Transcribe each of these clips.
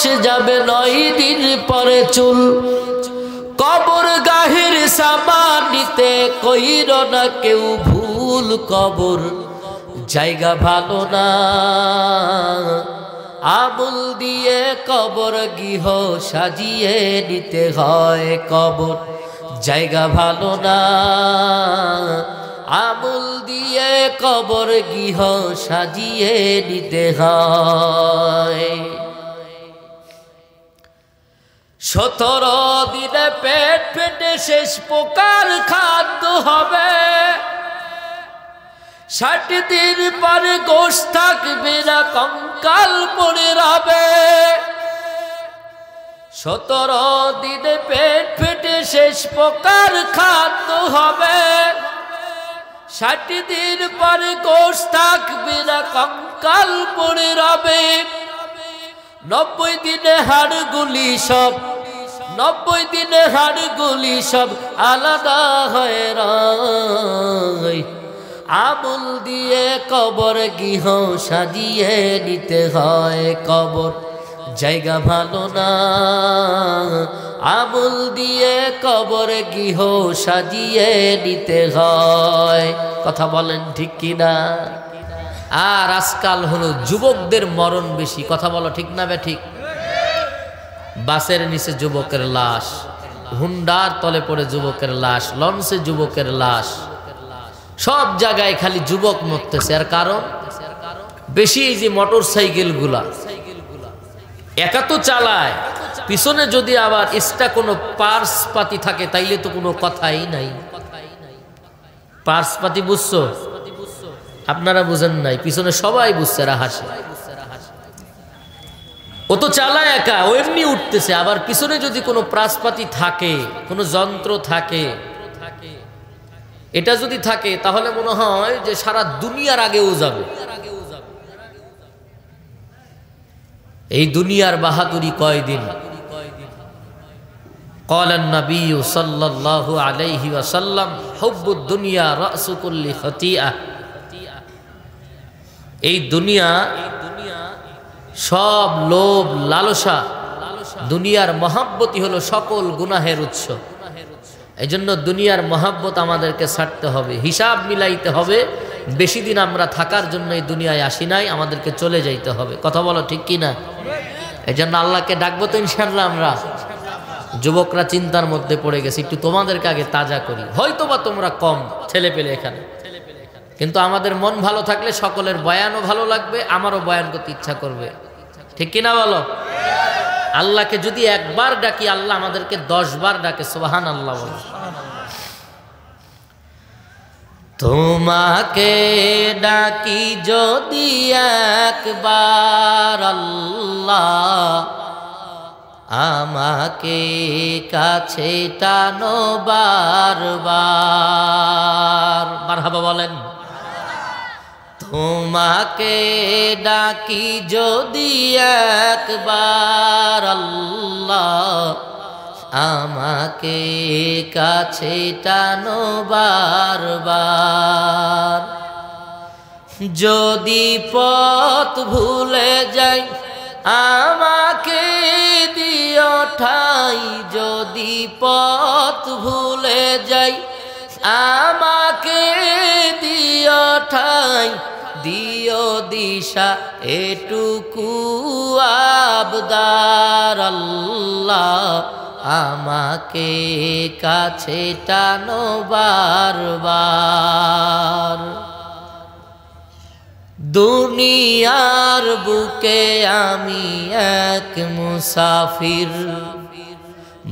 বসে যাবে 9 দিন পরে চুল। কবর গাহির সামান নিতে কইর না কেউ ভুল, কবর জায়গা ভালো না। আমল দিয়ে কবর গৃহ সাজিয়ে নিতে হয়, কবর জায়গা ভালো না। আমল দিয়ে কবর গৃহ সাজিয়ে নিতে হয়। 17 দিনে পেট ফেটে শেষ প্রকার খাদ্য হবে। 60 দিন পরে গোশত থাকবে না, কঙ্কাল পড়ে রবে। 17 দিনে পেট ফেটে শেষ প্রকার খাদ্য হবে। 60 দিন পরে গোশত থাকবে না, কঙ্কাল পড়ে রবে। 90 দিনে হাড়গুলি সব, 90 দিনে হাড়গুলি সব আলাদা হয়ে রয়। আমল দিয়ে কবর গৃহ সাজিয়ে নিতে হয়, কবর জায়গা ভালো না। আমল দিয়ে কবর গৃহ সাজিয়ে নিতে হয়। কথা বলেন ঠিক কিনা? আর আজকাল হলো যুবকদের মরণ বেশি। কথা বলো ঠিক না বে ঠিক? বাসের নিচে যুবকের লাশ, হুন্ডার তলে পড়ে যুবকের লাশ, লঞ্চে যুবকের লাশ, সব জায়গায় খালি যুবক মরতেছে। আর কারণ বেশি এই যে মোটর সাইকেল গুলা একা তো চালায়, পিছনে যদি আবার এক্সট্রা কোনো পার্স পাতি থাকে তাইলে তো কোনো কথাই নাই। পার্স পাতি বুঝছো? আপনারা বুঝেন নাই, পিছনে সবাই বুঝছে, এরা হাসে। ও তো চালায় একা, ও এমনি উঠতেছে। আবার পিছনে যদি কোনো প্রাসপাতি থাকে, কোনো যন্ত্র থাকে, এটা যদি থাকে তাহলে মনে হয় যে সারা দুনিয়ার আগেও যাবে। এই দুনিয়ার বাহাদুরি কয়দিন। قال النبي صلى الله عليه وسلم حب الدنيا رأس كل خطيئة। এই দুনিয়া সব লোভ লালসা, দুনিয়ার মহাব্বতই হলো সকল গুনাহের উৎস। এই জন্য দুনিয়ার মহাব্বত আমাদেরকে ছাড়তে হবে, হিসাব মিলাইতে হবে। বেশি দিন আমরা থাকার জন্য এই দুনিয়ায় আসি নাই, আমাদেরকে চলে যাইতে হবে। কথা বলো ঠিক কিনা? এই জন্য আল্লাহকে ডাকবো তো ইনশাআল্লাহ। আমরা যুবকরা চিন্তার মধ্যে পড়ে গেছি, একটু তোমাদেরকে আগে তাজা করি। হয়তো বা তোমরা কম ছেলে পেলে এখানে, কিন্তু আমাদের মন ভালো থাকলে সকলের বয়ানও ভালো লাগবে, আমারও বয়ান করতে ইচ্ছা করবে। ঠিক কিনা বলো? আল্লাহকে যদি একবার ডাকি, আল্লাহ আমাদেরকে 10 বার ডাকে। সুবহানাল্লাহ বলো। তোমাকে ডাকি যদি একবার আল্লাহ, আমাকে কাছে টানো বারবার। মারহাবা বলেন। তোমাকে ডাকি যদি একবার আল্লাহ, আমাকে কাছে টানো বারবার। যদি পথ ভুলে যাই আমাকে দিও ঠাই, যদি পথ ভুলে যাই আমাকে দিও ঠাই, দিও দিশা এটুকু আবদার আল্লাহ, আমাকে কাছে টানো বারবার। দুনিয়ার বুকে আমি এক মুসাফির,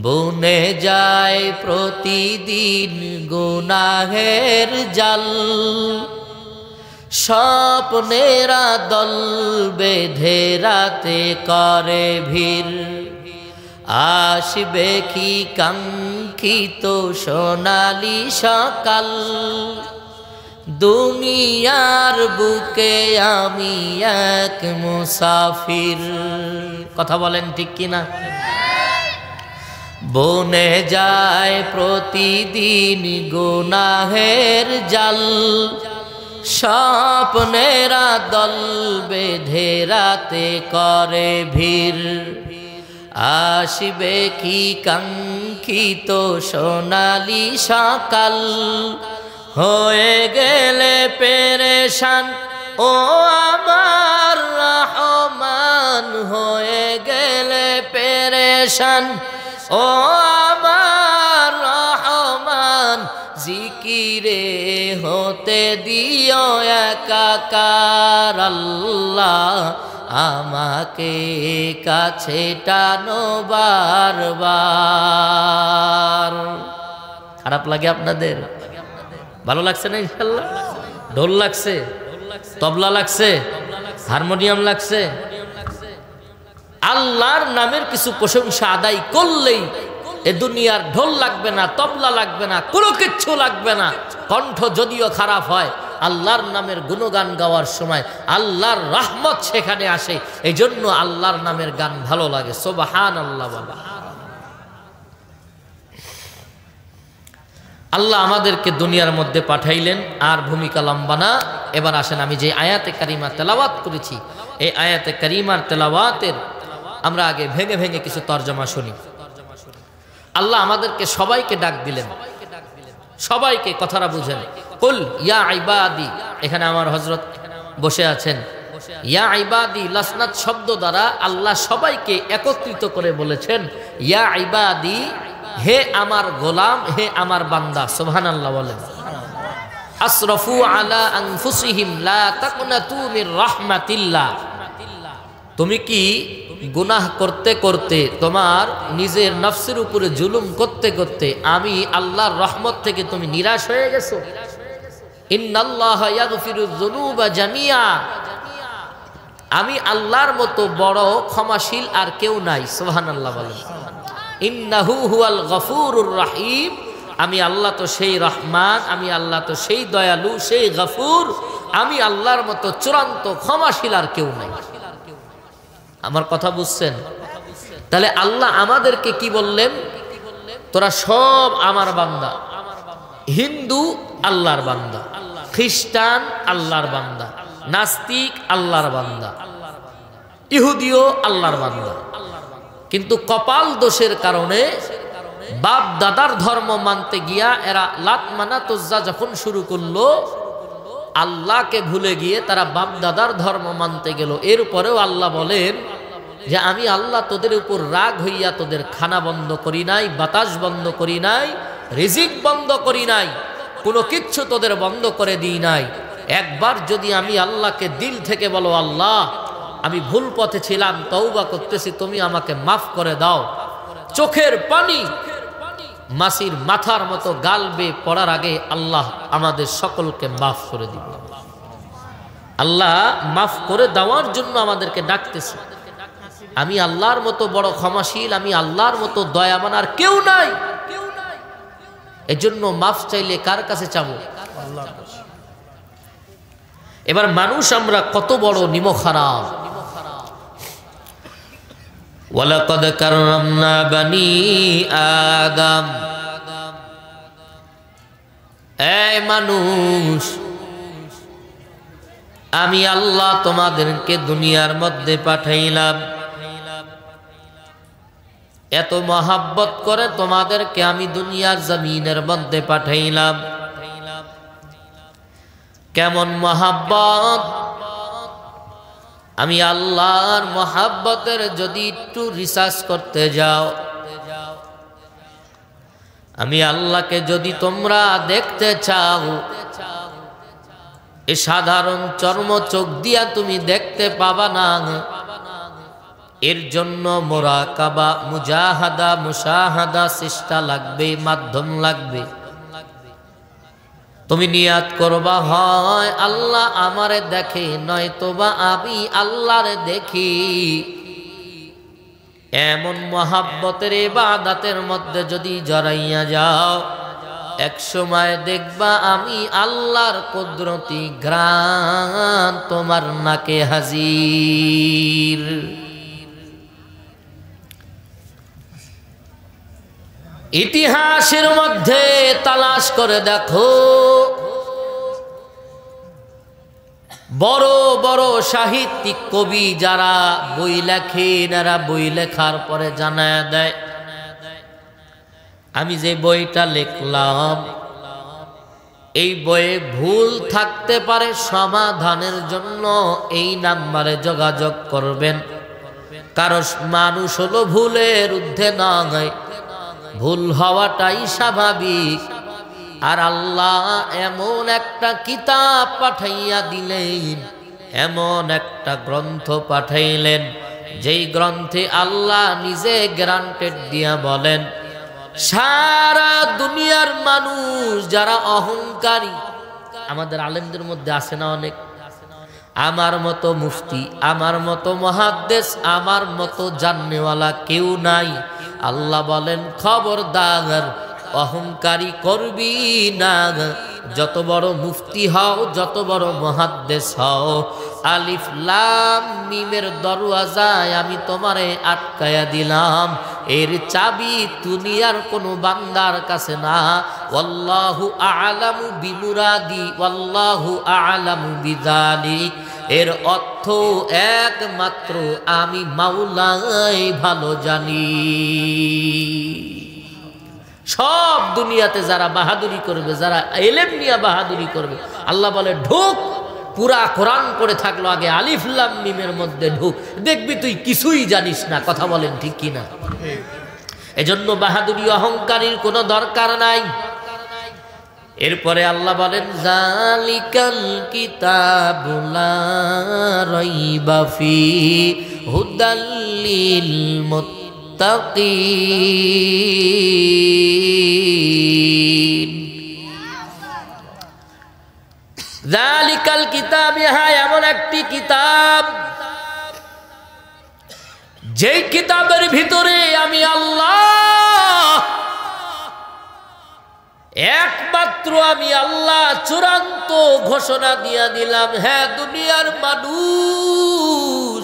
বনে যায় প্রতিদিন গুনাহের জাল। স্বপ্নেরা দল বেঁধে রাতে করে ভিড়, আসবে কি কাঙ্ক্ষিত সোনালি সকাল। দুনিয়ার বুকে আমি এক মুসাফির। কথা বলেন ঠিক কিনা? বনে যায় প্রতিদিন গুনাহের জাল, স্বপ্নেরা দল বেঁধে রাতে করে ভিড়। আসিবে কি কাঙ্ক্ষিত সোনালি সকাল, হয়ে গেলে পেরেশান ও আমার রহমান, হয়ে গেলে পেরেশান ও আমার রহমান, জিকিরে হতে দিও একাকার আল্লাহ, আমাকে কাছে টানো বারবার। খারাপ লাগে আপনাদের? ভালো লাগছে না? ইনশাআল্লাহ ঢোল লাগছে, তবলা লাগছে, হারমোনিয়াম লাগছে। আল্লাহর নামের কিছু প্রশংসা আদায় করলেই এ দুনিয়ার ঢোল লাগবে না, তবলা লাগবে না, কোনো কিচ্ছু লাগবে না। কণ্ঠ যদিও খারাপ হয়, আল্লাহর নামের গুণগান গাওয়ার সময় আল্লাহর রহমত সেখানে আসে। এই জন্য আল্লাহর নামের গান ভালো লাগে। সুবহানাল্লাহ বাবা। আল্লাহ আমাদেরকে দুনিয়ার মধ্যে পাঠাইলেন, আর ভূমিকা লম্বা না। এবার আসেন, আমি যে আয়াতে কারিমা তেলাওয়াত করেছি, এই আয়াতে কারিমার তেলাওয়াতের আমরা আগে ভেঙে ভেঙে কিছু তরজমা শুনি। আল্লাহ আমাদেরকে সবাইকে ডাক দিলেন, সবাইকে কথাটা বুঝেন। কুল ইয়া ইবাদি, এখানে আমার হযরত বসে আছেন। ইয়া ইবাদি লাসনাত শব্দ দ্বারা আল্লাহ সবাইকে একত্রিত করে বলেছেন, ইয়া ইবাদি, হে আমার গোলাম, হে আমার বান্দা। সুবহানাল্লাহ বলেন। আসরাফু আলা আনফুসিহিম লা তাকনাতু মির রাহমাতিল্লাহ। তুমি কি গুনাহ করতে করতে, তোমার নিজের নফসের উপরে জুলুম করতে করতে আমি আল্লাহর রহমত থেকে তুমি নিরাশ হয়ে গেছো? ইন্নাল্লাহা ইয়াগফিরুয যুনুবা জামিয়া, আমি আল্লাহর মতো বড় ক্ষমাশীল আর কেউ নাই। সুবহানাল্লাহ বলেন। ইন্নাহু হুয়াল গফুরুর রহিম, আমি আল্লাহ তো সেই রহমান, আমি আল্লাহ তো সেই দয়ালু, সেই গফুর, আমি আল্লাহর মতো চূড়ান্ত ক্ষমাশীল আর কেউ নাই। আমার কথা বুঝছেন? তাহলে আল্লাহ আমাদেরকে কি বললেন? তোরা সব আমার বান্দা। হিন্দু আল্লাহর বান্দা, খ্রিস্টান আল্লাহর বান্দা, নাস্তিক আল্লাহর বান্দা, ইহুদিও আল্লাহর বান্দা। কিন্তু কপাল দোষের কারণে বাপ দাদার ধর্ম মানতে গিয়া এরা লাত মানাত উজ্জা যখন শুরু করলো, আল্লাহকে ভুলে গিয়ে তারা বাপ দাদার ধর্ম মানতে গেল। এরপরেও আল্লাহ বলেন যে আমি আল্লাহ তোদের উপর রাগ হইয়া তোদের খানা বন্ধ করি নাই, বাতাস বন্ধ করি নাই, রিজিক বন্ধ করি নাই, কোনো কিচ্ছু তোদের বন্ধ করে দিই নাই। একবার যদি আমি আল্লাহকে দিল থেকে বলো, আল্লাহ আমি ভুল পথে ছিলাম, তওবা করতেছি, তুমি আমাকে মাফ করে দাও, চোখের পানি মাসির মাথার মতো গালবে পড়ার আগে আল্লাহ আমাদের সকলকে মাফ করে দিবে। আল্লাহ মাফ করে দেওয়ার জন্য আমাদেরকে ডাকতেছে। আমি আল্লাহর মতো বড় ক্ষমাশীল, আমি আল্লাহর মতো দয়াবান আর কেউ নাই। এজন্য মাফ চাইলে কার কাছে চাবো? আল্লাহর কাছে। এবার মানুষ আমরা কত বড় নিমখারাম। ওয়ালাকাদ কাররামনা বানি আদম, এই মানুষ, আমি আল্লাহ তোমাদেরকে দুনিয়ার মধ্যে পাঠাইলাম, এত মহাব্বত করে তোমাদেরকে আমি দুনিয়ার জমিনের মধ্যে পাঠাইলাম। কেমন মহাব্বত! আমি আল্লাহর মহাব্বতের যদি একটু রিসার্চ করতে যাও, আমি আল্লাহকে যদি তোমরা দেখতে চাও, এ সাধারণ চর্ম চোখ দিয়া তুমি দেখতে পাবা না। এর জন্য মুরাকাবা, মুজাহাদা, মুশাহাদা চেষ্টা লাগবে, মাধ্যম লাগবে। তুমি নিয়াত করবা, হয় আল্লাহ আমারে দেখে, নয়তোবা আমি আল্লাহরে দেখি। এমন মহাব্বতের ইবাদতের মধ্যে যদি জড়াইয়া যাও, এক সময় দেখবা আমি আল্লাহর কুদরতি ঘ্রাণ তোমার নাকে হাজির। ইতিহাসের মধ্যে তালাশ করে দেখো, বড় বড় সাহিত্যিক কবি যারা বই লেখেন, এরা বই লেখার পরে জানায় দেয়, আমি যে বইটা লিখলাম এই বইয়ে ভুল থাকতে পারে, সমাধানের জন্য এই নাম্বারে যোগাযোগ করবেন। কারণ মানুষ হলো ভুলের ঊর্ধ্বে নয়, ভুল হওয়াটাই স্বাভাবিক। আর আল্লাহ এমন একটা কিতাব পাঠাইয়া দিলেন, এমন একটা গ্রন্থ পাঠাইলেন, যেই গ্রন্থে আল্লাহ নিজে গ্যারান্টেড দিয়া বলেন, সারা দুনিয়ার মানুষ যারা অহংকারী, আমাদের আলেমদের মধ্যে আছে না অনেক, আমার মতো মুফতি, আমার মতো মুহাদ্দিস, আমার মতো জাননেওয়ালা কেউ নাই। আল্লাহ বলেন খবরদার অহংকারী করবি না, যত বড় মুফতি হও, যত বড় মুহাদ্দিস হও, আলিফ লাম মিমের দরওয়াজায় আমি তোমারে আটকায়া দিলাম, এর চাবি দুনিয়ার কোনো বান্দার কাছে না। ওয়াল্লাহু আ'লামু বিমুরাদি ওয়াল্লাহু আ'লামু বিযালিক, এর অর্থ একমাত্র আমি মাওলাই ভালো জানি। সব দুনিয়াতে যারা বাহাদুরি করবে, যারা ইলম নিয়ে বাহাদুরি করবে, আল্লাহ বলে ঢুক, পুরা কোরআন করে থাকলো আগে আলিফ লাম মিমের মধ্যে ঢুক, দেখবি তুই কিছুই জানিস না। কথা বলেন ঠিক কিনা? এজন্য বাহাদুরি অহংকারীর কোনো দরকার নাই। এরপরে আল্লাহ বলেন যালিকাল কিতাবু লা রাইবা ফি হুদাল লিল মুত্তাকিন। যালিকাল কিতাব, হ্যাঁ এমন একটি কিতাব, যেই কিতাবের ভিতরে আমি আল্লাহ, একমাত্র আমি আল্লাহ চূড়ান্ত ঘোষণা দিয়া দিলাম, হ্যাঁ দুনিয়ার মানুষ,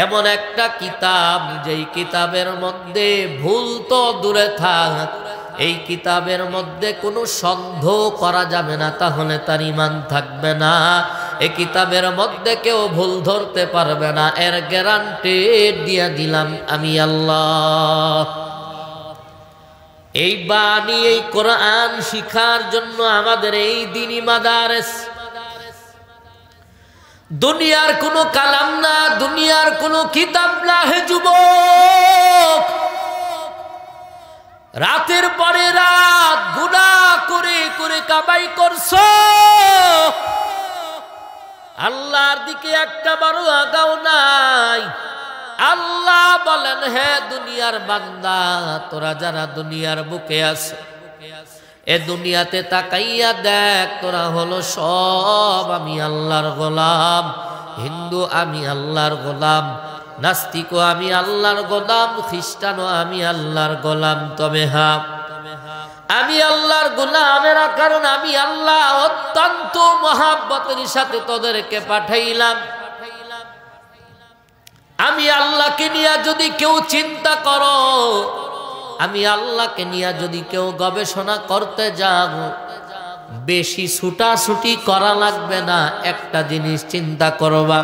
এমন একটা কিতাব যেই কিতাবের মধ্যে ভুল তো দূরে থাক, এই কিতাবের মধ্যে কোনো সন্দেহ করা যাবে না, তাহলে তার ঈমান থাকবে না। এই কিতাবের মধ্যে কেউ ভুল ধরতে পারবে না, এর গ্যারান্টি দিয়া দিলাম আমি আল্লাহ। এই বাণী, এই কোরআন শিখার জন্য আমাদের এই দ্বীনি মাদারেস, দুনিয়ার কোনো কালাম না, দুনিয়ার কোনো কিতাব না। হে যুবক, রাতের পরে রাত গুনাহ করে করে কামাই করছো, আল্লাহর দিকে একটা বারো আগাও নাই। আল্লাহ বলেন হে দুনিয়ার বান্দা, তোরা যারা দুনিয়ার বুকে আছে, এ দুনিয়াতে তাকাইয়া দেখ, তোরা হলো সব আমি আল্লাহর গোলাম। হিন্দু আমি আল্লাহর গোলাম, নাস্তিকও আমি আল্লাহর গোলাম, খ্রিস্টানও আমি আল্লাহর গোলাম। তবে হ্যাঁ, আমি আল্লাহর গোলামেরা, কারণ আমি আল্লাহ অত্যন্ত মহাব্বতের সাথে তোদেরকে পাঠাইলাম। আমি আল্লাহকে নিয়ে যদি কেউ চিন্তা করো, আমি আল্লাহকে নিয়ে যদি কেউ গবেষণা করতে যাও, বেশি ছুটাছুটি করা লাগবে না। একটা জিনিস চিন্তা করবা,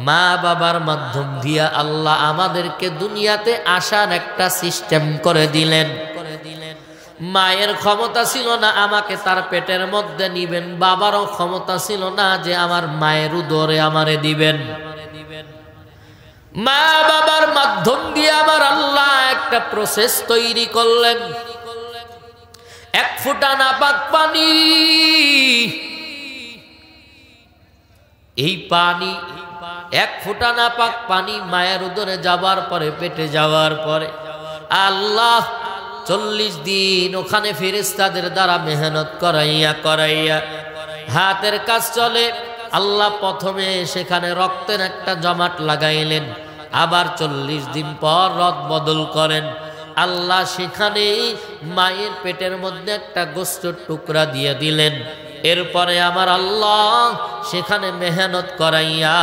মা বাবার মাধ্যম দিয়া আল্লাহ আমাদেরকে দুনিয়াতে আসার একটা সিস্টেম করে দিলেন। মায়ের ক্ষমতা ছিল না আমাকে তার পেটের মধ্যে নিবেন, বাবারও ক্ষমতা ছিল না যে আমার মায়ের উদরে আমারে দিবেন। মা বাবার মাধ্যম দিয়ে আমার আল্লাহ একটা প্রসেস তৈরি করলেন। এক ফোঁটা নাপাক পানি, এই পানি, এক ফোঁটা নাপাক পানি মায়ের উদরে যাবার পরে, পেটে যাওয়ার পরে আল্লাহ 40 দিন ওখানে ফেরেশতাদের দ্বারা মেহনত করাইয়া করাইয়া হাতের কাজ চলে। আল্লাহ প্রথমে সেখানে রক্তের একটা জমাট লাগাইলেন, আবার 40 দিন পর রদ বদল করেন। আল্লাহ সেখানে মায়ের পেটের মধ্যে একটা গোস্তের টুকরা দিয়ে দিলেন। এরপরে আমার আল্লাহ সেখানে মেহনত করাইয়া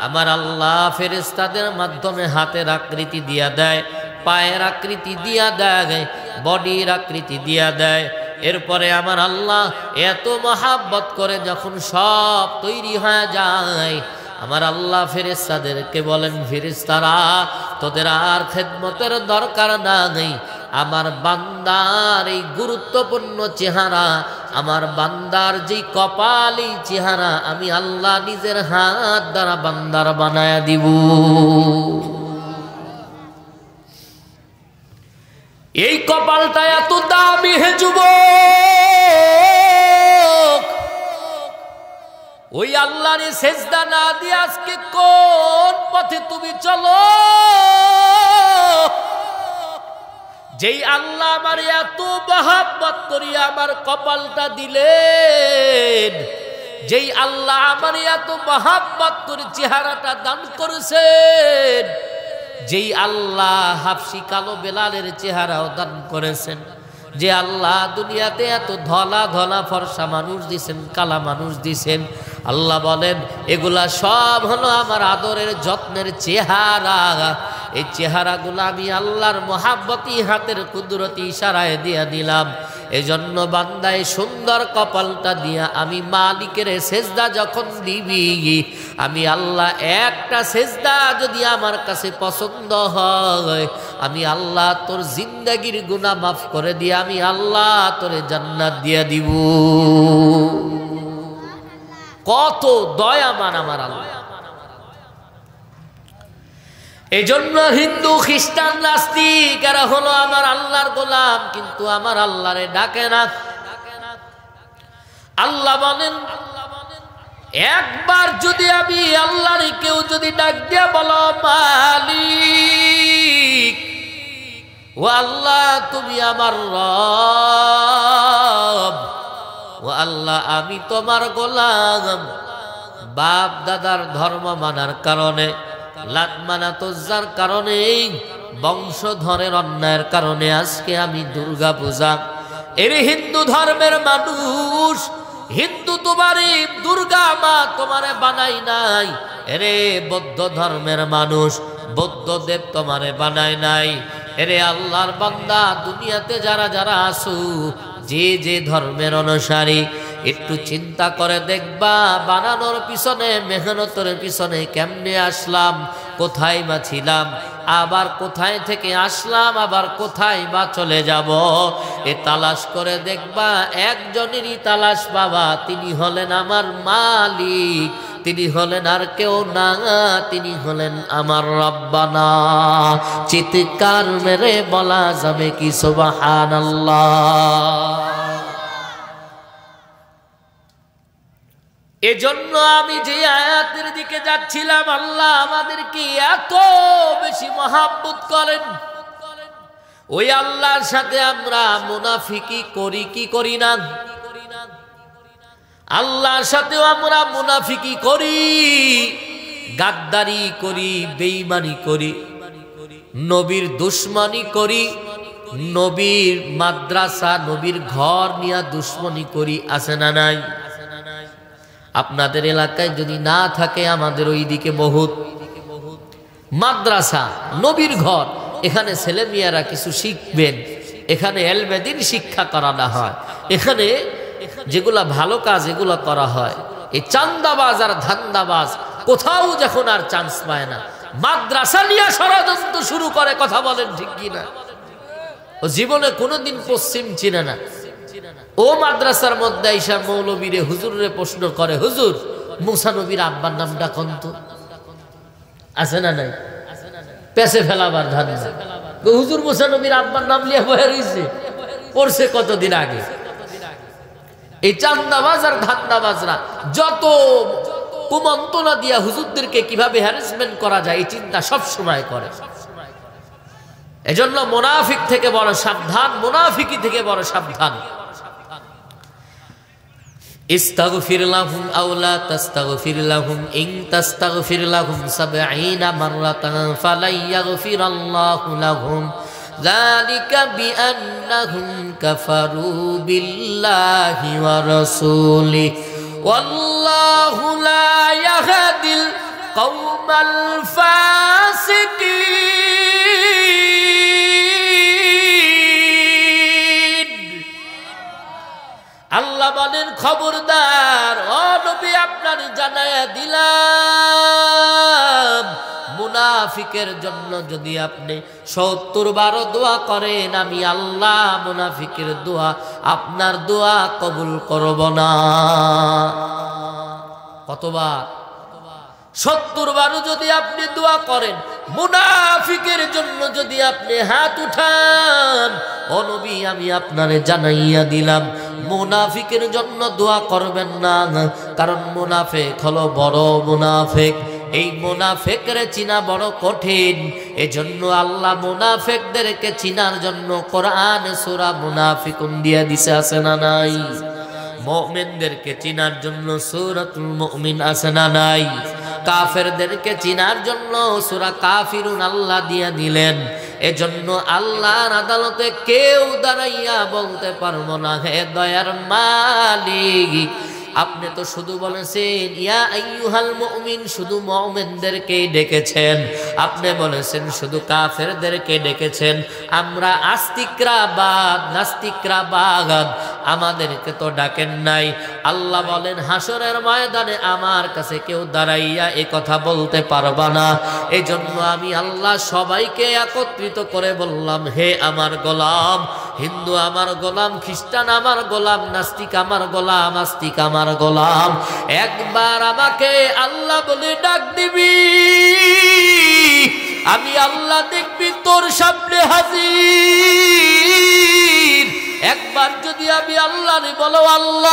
আমার আল্লাহ ফেরেশতাদের মাধ্যমে হাতের আকৃতি দিয়া দেয়, পায়ের আকৃতি দিয়া দেয়, বডির আকৃতি দিয়া দেয়। এরপরে আমার আল্লাহ এত মহাব্বত করে যখন সব তৈরি হয়ে যায়, আমার আল্লাহ ফেরেশতাদেরকে বলেন, ফেরেশতারা তোদের আর খেদমতের দরকার নেই, আমার বান্দার এই গুরুত্বপূর্ণ চেহারা, আমার বান্দার যেই কপালি চেহারা আমি আল্লাহ নিজের হাত দ্বারা বান্দার বানায়া দিব। এই কপালটা এত দামি হে যুবক, ওই আল্লাহর সেজদা না দিয়ে আজকে কোন পথে তুমি চলো? যেই আল্লাহ আমার এত মহব্বত করিয়া আমার কপালটা দিলেন, যেই আল্লাহ আমার এত মহব্বত করে চেহারাটা দান করেছেন, যেই আল্লাহ হাফসি কালো বেলালের চেহারাও দান করেছেন, যে আল্লাহ দুনিয়াতে এত ধলা ধলা ফর্সা মানুষ দিছেন, কালা মানুষ দিছেন, আল্লাহ বলেন এগুলা সব হলো আমার আদরের যত্নের চেহারা। এই চেহারাগুলো আমি আল্লাহর মহাব্বতি হাতের কুদরতি ইশারায় দিয়া দিলাম। এজন্য বান্দায় সুন্দর কপালটা দিয়া আমি মালিকের সেজদা যখন দিবি, আমি আল্লাহ একটা সেজদা যদি আমার কাছে পছন্দ হয়, আমি আল্লাহ তোর জিন্দেগির গুনাহ মাফ করে দিয়ে আমি আল্লাহ তোরে জান্নাত দিয়া দিব। কত দয়ামান আমার আল্লাহ। এজন্য হিন্দু খ্রিস্টান নাস্তিক এরা হলো আমার আল্লাহর গোলাম, কিন্তু আমার আল্লাহরে ডাকে না। আল্লাহ বলেন একবার যদি আমি আল্লাহরে কেউ যদি ডাক দিয়া বলো মালিক, ও আল্লাহ তুমি আমার রব, ও আল্লাহ আমি তোমার গোলাম, বাপ দাদার ধর্ম মানার কারণে, লাত মানাত উজ্জার কারণে, বংশধরের অন্যায়ের কারণে আজকে আমি দুর্গা পূজা, এর হিন্দু ধর্মের মানুষ, হিন্দু তোমারই দুর্গা মা তোমারে বানাই নাই, এরে বৌদ্ধ ধর্মের মানুষ বৌদ্ধদেব তোমারে বানাই নাই। এরে আল্লাহর বান্দা দুনিয়াতে যারা যারা আসু, যে যে ধর্মের অনুসারী, একটু চিন্তা করে দেখবা বানানোর পিছনে মেহনতের পিছনে কেমনে আসলাম, কোথায় বা ছিলাম, আবার কোথায় থেকে আসলাম, আবার কোথায় বা চলে যাব। এ তালাশ করে দেখবা একজনেরই তালাশ বাবা, তিনি হলেন আমার মালিক, তিনি হলেন আর কেউ না, তিনি হলেন আমার রব্বানা। চিৎকার মেরে বলা যাবে কি সুবহানাল্লাহ। এজন্য আমি যে আয়াতের দিকে যাচ্ছিলাম, আল্লাহ আমাদেরকে এত বেশি মহাব্বত করেন, ওই আল্লাহর সাথে আমরা মুনাফিকি করি কি করি না? আল্লাহর সাথেও আমরা মুনাফিকি করি, গাদ্দারি করি, বেঈমানি করি, নবীর দুশমনি করি, নবীর মাদ্রাসা নবীর ঘর নিয়ে দুশমনি করি, আছে না নাই? আপনাদের এলাকায় যদি না থাকে, আমাদের ওইদিকে বহুত মাদ্রাসা নবীর ঘর, এখানে ছেলে মেয়েরা কিছু শিখবেন, এখানে এলমে দ্বীন শিক্ষা করানো হয়, এখানে যেগুলা ভালো কাজ এগুলো করা হয়। এই চান্দাবাজ আর ধান্দাবাজ কোথাও যখন আর চান্স পায় না, মাদ্রাসা নিয়ে ষড়যন্ত্র শুরু করে, কথা বলেন ঠিক কিনা? ও জীবনে কোনোদিন পশ্চিম চিনে না, ও মাদ্রাসার মধ্যে আইসা মৌলবীরে হুজুরে প্রশ্ন করে, হুজুর মুসা নবীর আব্বার নামটা কোন? তো আছে না নাই? পেছে ফেলাবার ধান্দা। হুজুর মুসা নবীর আব্বার নাম লিয়ে বয়ে রইছে, পড়ছে কতদিন আগে। এই চান্দাবাজ আর ধান্দাবাজরা যত কুমন্ত্রণা দিয়া হুজুরদেরকে কিভাবে হ্যারাসমেন্ট করা যায় এই চিন্তা সব সময় করে। এজন্য মুনাফিক থেকে বড় সাবধান, মুনাফিকি থেকে বড় সাবধান। ইস্তাগফির লাহুম আও লা তাস্তাগফির লাহুম ইন তাস্তাগফির লাহুম ৭০ মাররাতান ফালাই ইয়াগফিরাল্লাহু লাহুম যালিকা বিআন্নাহুম কাফারু বিল্লাহি ওয়া রাসূলিহি ওয়াল্লাহু লা ইয়াহদিল কওমাল ফাসিকিন। মুনাফিকের জন্য যদি আপনি 70 বার দোয়া করেন, আমি আল্লাহ মুনাফিকের দোয়া আপনার দোয়া কবুল করব না। কতবার? 70 বারও যদি আপনি দোয়া করেন, মুনাফিকের জন্য যদি আপনি হাত উঠান, ও নবী আমি আপনারে জানাইয়া দিলাম মুনাফিকের জন্য দোয়া করবেন না, কারণ মুনাফিক হলো বড় মুনাফিক। এই মুনাফিকরে চিনা বড় কঠিন। এজন্য আল্লাহ মুনাফিকদেরকে চিনার জন্য কোরআনে সূরা মুনাফিকুন দিয়া দিছে, আছে না নাই? মুমিনদেরকে চিনার জন্য সূরাতুল মুমিন আছে না নাই? কাফেরদেরকে চিনার জন্য সূরা কাফিরুন আল্লাহ দিয়া দিলেন। এজন্য আল্লাহর আদালতে কেউ দাঁড়াইয়া বলতে পারবো না, হে দয়ার মালিক আপনি তো শুধু বলেছেন ইয়া আইয়ুহাল মুমিন, শুধু মুমিনদেরকেই ডেকেছেন। আপনি বলেছেন শুধু কাফেরদেরকে ডেকেছেন। আমরা আস্তিকরা বাদ, নাস্তিকরা বাদ, আমাদেরকে তো ডাকেন নাই। আল্লাহ বলেন হাসরের ময়দানে আমার কাছে কেউ দাঁড়াইয়া এ কথা বলতে পারবা না। এই জন্য আমি আল্লাহ সবাইকে একত্রিত করে বললাম, হে আমার গোলাম, হিন্দু আমার গোলাম, খ্রিস্টান আমার গোলাম, নাস্তিক আমার গোলাম, আস্তিক আমার গোলাম, একবার আমাকে আল্লাহ বলে ডাক দিবি, আমি আল্লাহ দেখবি তোর সামনে হাজির। একবার যদি আমি আল্লাহরে বলো আল্লাহ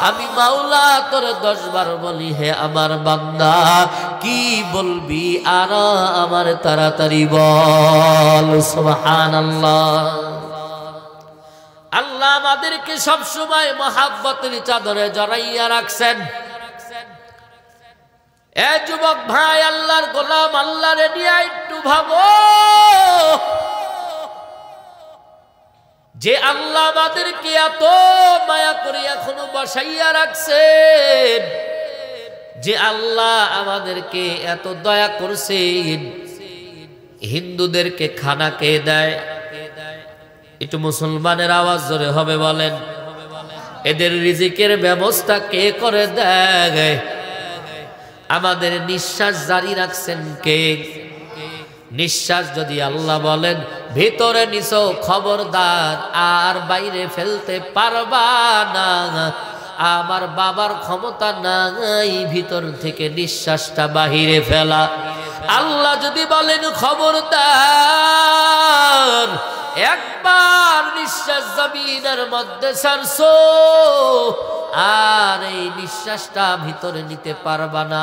আমি মাওলা তোর 10 বার বলি হে আমার বান্দা কি বলবি আর আমার তাড়াতাড়ি বল। সুবহানাল্লাহ। আল্লাহ আমাদেরকে সব সময় মহাব্বতের চাদরে জড়াইয়া রাখছেন। এ যুবক ভাই, আল্লাহর গোলাম, আল্লাহরে নিয়ে একটু ভাবো যে আল্লাহ আমাদেরকে এত মায়া করে এখনো বসাইয়া রাখছেন, যে আল্লাহ আমাদেরকে এত দয়া করছেন। হিন্দুদেরকে খানা কে দেয়? একটু মুসলমানের আওয়াজ জোরে হবে বলেন। এদের রিজিকের ব্যবস্থা কে করে দেয়? আমাদের নিঃশ্বাস জারি রাখছেন কে? নিঃশ্বাস যদি আল্লাহ বলেন ভিতরে নিছো খবরদার আর বাইরে ফেলতে পারবা না, আমার বাবার ক্ষমতা নাই ভিতর থেকে নিঃশ্বাসটা বাহিরে ফেলা। আল্লাহ যদি বলেন খবরদার একবার নিঃশ্বাস জমিনের মধ্যে ছাড়ছো আর এই নিঃশ্বাসটা ভিতরে নিতে পারবা না,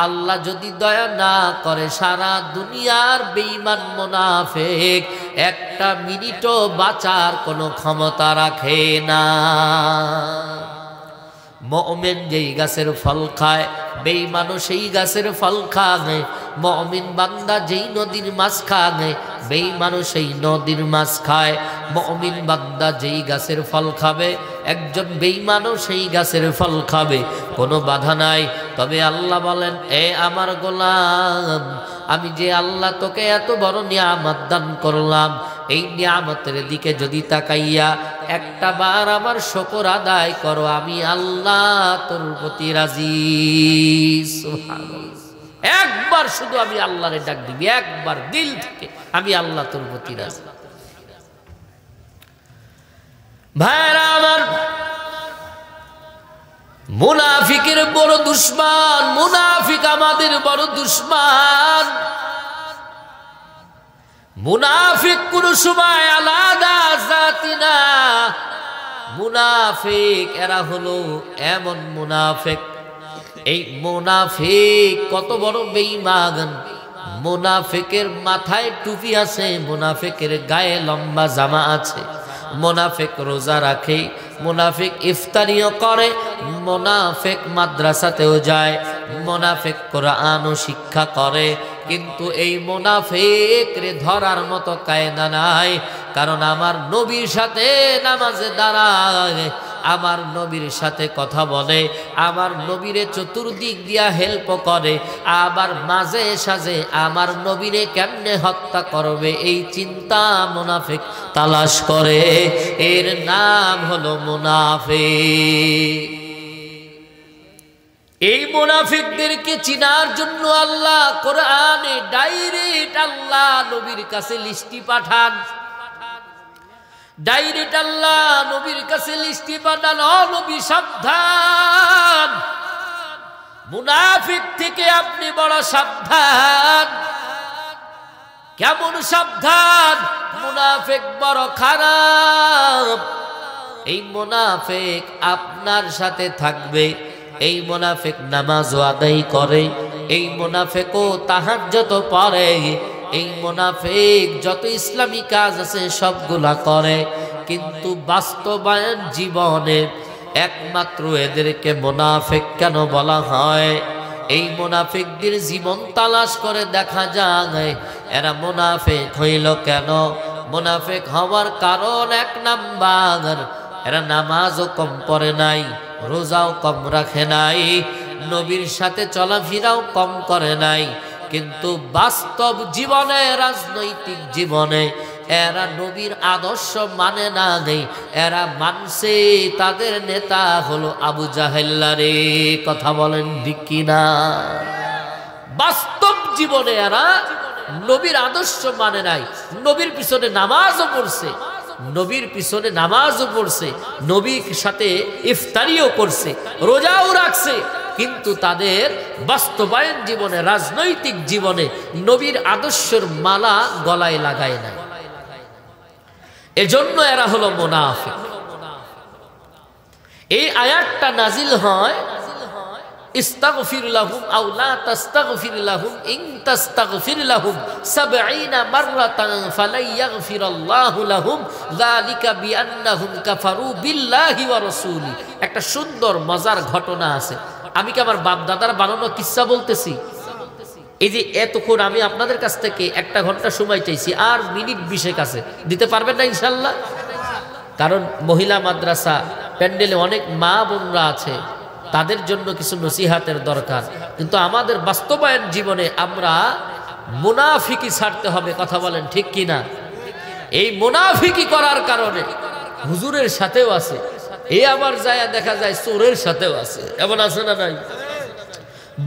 আল্লাহ যদি দয়া না করে সারা দুনিয়ার বেঈমান মুনাফিক একটা মিনিটও বাঁচার কোনো ক্ষমতা রাখে না। মুমিন যেই গাছের ফল খায় বেঈমানও সেই গাছের ফল খায়। মুমিন বান্দা যেই নদীর মাছ খায় বেঈমানও সেই নদীর মাছ খায়। মুমিন বান্দা যেই গাছের ফল খাবে একজন বেঈমানও সেই গাছের ফল খাবে, কোনো বাধা নাই। তবে আল্লাহ বলেন এ আমার গোলাম, আমি যে আল্লাহ তোকে এত বড় নিয়ামত দান করলাম, এই নিয়ামতের দিকে যদি তাকাইয়া একটা বার আমার শুকর আদায় করো, আমি আল্লাহ তোর প্রতি রাজি। সুবহানাল্লাহ। একবার শুধু আমি আল্লাহরে ডাক দিবি, একবার দিল থেকে, আমি আল্লাহ তোর প্রতি রাজি। ভাইরা আমার, মুনাফিকের বড় দুশমন, মুনাফিক আমাদের বড় দুশমন। মুনাফিক কোন সময় আলাদা জাতি না। মুনাফিক এরা হলো এমন মুনাফিক, এই মুনাফিক কত বড় বেঈমান। মুনাফিকের মাথায় টুপি আছে, মুনাফিকের গায়ে লম্বা জামা আছে, মুনাফিক রোজা রাখে, মুনাফিক ইফতারিও করে, মুনাফিক মাদ্রাসাতেও যায়, মুনাফিক কোরআনও শিক্ষা করে, কিন্তু এই মুনাফিকরে ধরার মতো কায়দা নাই। কারণ আমার নবীর সাথে নামাজে দাঁড়ায়, আমার নবীর সাথে কথা বলে, আমার নবীরে চতুর্দিক দিয়া হেল্প করে, আবার মাঝে সাঝে আমার নবীরে কেমনে হত্যা করবে এই চিন্তা মুনাফিক তালাশ করে। এর নাম হলো মুনাফিক। এই মুনাফিকদেরকে চিনার জন্য আল্লাহ কোরআনে ডাইরেক্ট আল্লাহ নবীর কাছে লিস্টি পাঠান। ডাইরেক্ট আল্লাহ নবীর কাছে লিস্টি পাঠান, ও নবী সাবধান, মুনাফিক থেকে আপনি বড় সাবধান। কেমন সাবধান? মুনাফিক বড় খারাপ। এই মুনাফিক আপনার সাথে থাকবে, এই মুনাফিক নামাজও আদায় করে, এই মুনাফিকও তাহাজ্জুদ পড়ে, এই মুনাফিক যত ইসলামী কাজ আছে সবগুলা করে, কিন্তু বাস্তবায়ন জীবনে একমাত্র এদেরকে মুনাফিক কেন বলা হয়? এই মুনাফিকদের জীবন তালাশ করে দেখা যায় এরা মুনাফিক হইল কেন। মুনাফিক হওয়ার কারণ এক নাম্বার, এরা নামাজও কম পড়ে নাই, রোজাও কম রাখে নাই, নবীর সাথে চলাফেরাও কম করে নাই, কিন্তু বাস্তব জীবনে রাজনৈতিক জীবনে এরা নবীর আদর্শ মানে না নেই। এরা মানছে তাদের নেতা হলো আবু জাহেল। রে কথা বলেন ঠিক কিনা? বাস্তব জীবনে এরা নবীর আদর্শ মানে নাই, নবীর পিছনে নামাজও পড়ছে, নবীর পিছনে নামাজও পড়ছে, নবীর সাথে ইফতারিও করছে, রোজাও রাখছে, কিন্তু তাদের বাস্তবায়ন জীবনে রাজনৈতিক জীবনে নবীর আদর্শের মালা গলায় লাগায় নাই। এজন্য এরা হলো মুনাফিক। এই আয়াতটা নাজিল হয় ইস্তাগফির লাহুম আও লা তাস্তাগফির লাহুম ইন তাস্তাগফির লাহুম ৭০ মাররাতান ফালাই ইয়াগফিরাল্লাহু লাহুম যালিকা বিআন্নাহুম কাফারু বিল্লাহি ওয়া রাসূলি। একটা সুন্দর মজার ঘটনা আছে। আমি কি আমার বাপ দাদার বানানো কিসসা বলতেছি? এই যে এতক্ষণ আমি আপনাদের কাছ থেকে 1 ঘন্টা সময় চাইছি, আর মিনিট 20 কাছে দিতে পারবেন না ইনশাআল্লাহ? কারণ মহিলা মাদ্রাসা প্যান্ডেলে অনেক মা বোনরা আছে, তাদের জন্য কিছু নসিহাতের দরকার। কিন্তু আমাদের বাস্তবায়ন জীবনে আমরা মুনাফিকি ছাড়তে হবে। কথা বলেন ঠিক কিনা? এই মুনাফিকি করার কারণে হুজুরের সাথেও আছে, এই আবার যায় দেখা যায় চোরের সাথেও আছে। এমন আছে না নাই?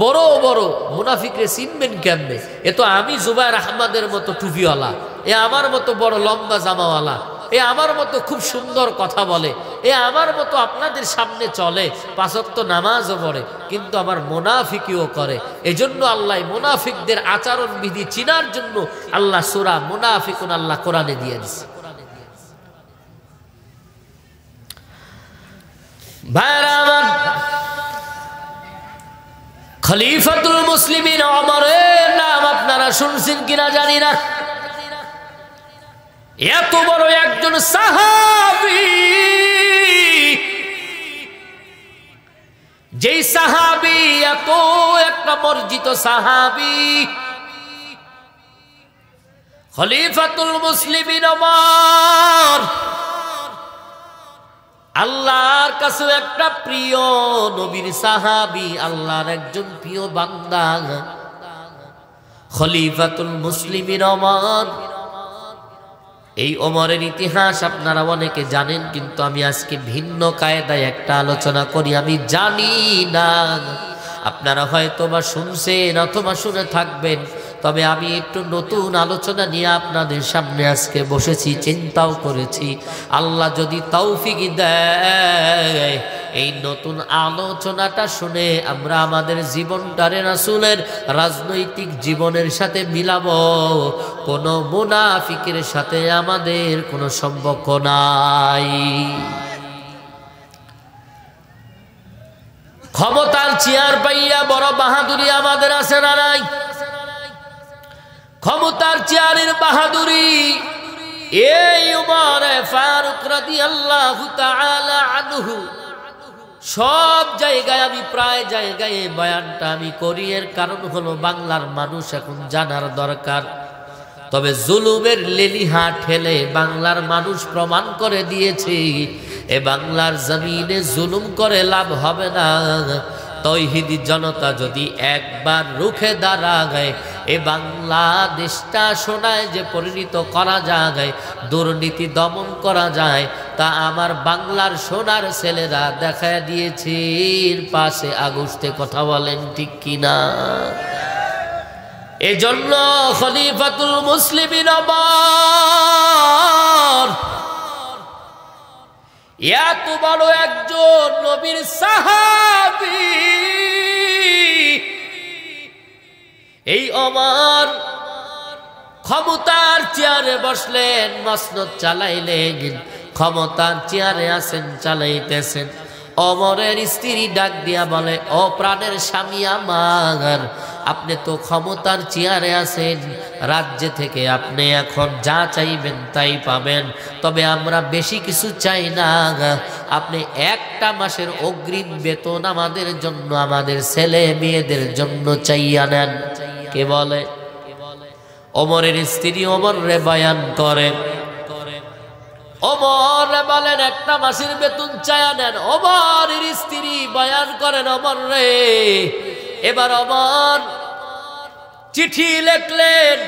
বড় বড় মুনাফিকরে চিনবেন কেমনে? এ তো আমি জুবায়ের আহমদের মতো টুপিওয়ালা, এ আমার মতো বড় লম্বা জামাওয়ালা, এ আমার মতো খুব সুন্দর কথা বলে, এ আমার মতো আপনাদের সামনে চলে, 5 ওয়াক্ত নামাজও পড়ে, কিন্তু আবার মুনাফিকিও করে। এজন্য আল্লাহ মুনাফিকদের আচরণ বিধি চিনার জন্য আল্লাহ সূরা মুনাফিকুন আল্লাহ কোরআনে দিয়ে দিয়েছে। ভাইরা আমার, খলিফাতুল মুসলিমিন ওমরের নাম আপনারা শুনছেন কিনা জানি না। এত বড় একজন সাহাবী, যেই সাহাবী এত একটা মর্জিত সাহাবী, খলিফাতুল মুসলিমিন ওমর আল্লাহর কাছে একটা প্রিয় নবীর সাহাবী, আল্লাহর একজন প্রিয় বান্দা খলিফাতুল মুসলিমিন ওমর। এই ওমরের ইতিহাস আপনারা অনেকে জানেন, কিন্তু আমি আজকে ভিন্ন কায়দায় একটা আলোচনা করি। আমি জানি না আপনারা হয়তো বা শুনছেন অথবা শুনে থাকবেন, তবে আমি একটু নতুন আলোচনা নিয়ে আপনাদের সামনে আজকে বসেছি, চিন্তাও করেছি। আল্লাহ যদি তৌফিক দেয় এই নতুন আলোচনাটা শুনে আমরা আমাদের জীবনটারে রাসূলের রাজনৈতিক জীবনের সাথে মিলাবো, কোনো মুনাফিকের সাথে আমাদের কোনো সম্পর্ক নাই। ক্ষমতার চেয়ার পাইয়া বড় বাহাদুরি আমাদের আছে না নাই? ক্ষমতার চেয়ারের বাহাদুরি এই উমর ফারুক রাদিয়াল্লাহু তাআলা আনহু। সব জায়গায় আমি প্রায় জায়গায় বয়ানটা আমি করি, এর কারণ হলো বাংলার মানুষ এখন জানার দরকার। তবে জুলুমের লেলিহা ঠেলে বাংলার মানুষ প্রমাণ করে দিয়েছে এ বাংলার জমিনে জুলুম করে লাভ হবে না। তৌহিদি জনতা যদি একবার রুখে দাঁড়ায় এই বাংলাদেশটা সোনায় যে পরিণত করা যায়, দুর্নীতি দমন করা যায়, তা আমার বাংলার সোনার ছেলেরা দেখা দিয়েছে। পাশে আগস্টে, কথা বলেন ঠিক কিনা? এজন্য খলিফাতুল মুসলিমিন ওমর এত বড় একজন নবীর সাহাবী, এই ওমর ক্ষমতার চেয়ারে বসলেন, মসনদ চালাইলেন, ক্ষমতার চেয়ারে আছেন, চালাইতেছেন। ওমরের স্ত্রী ডাক দিয়া বলে, ও প্রাণের স্বামী আমার, আপনি তো ক্ষমতার চেয়ারে আছেন, রাজ্যে থেকে আপনি এখন যা চাইবেন তাই পাবেন, তবে আমরা বেশি কিছু চাই না, আপনি একটা মাসের অগ্রিম বেতন আমাদের জন্য, আমাদের ছেলে মেয়েদের জন্য চাইয়া নেন। কে বলে? ওমরের স্ত্রী ওমরে বয়ান করেন। ওমর বলেন একটা মাসের বেতন চাইয়া নেন। ওমরের স্ত্রী বয়ান করেন, ওমর রে। এবার ওমর চিঠি লিখলেন,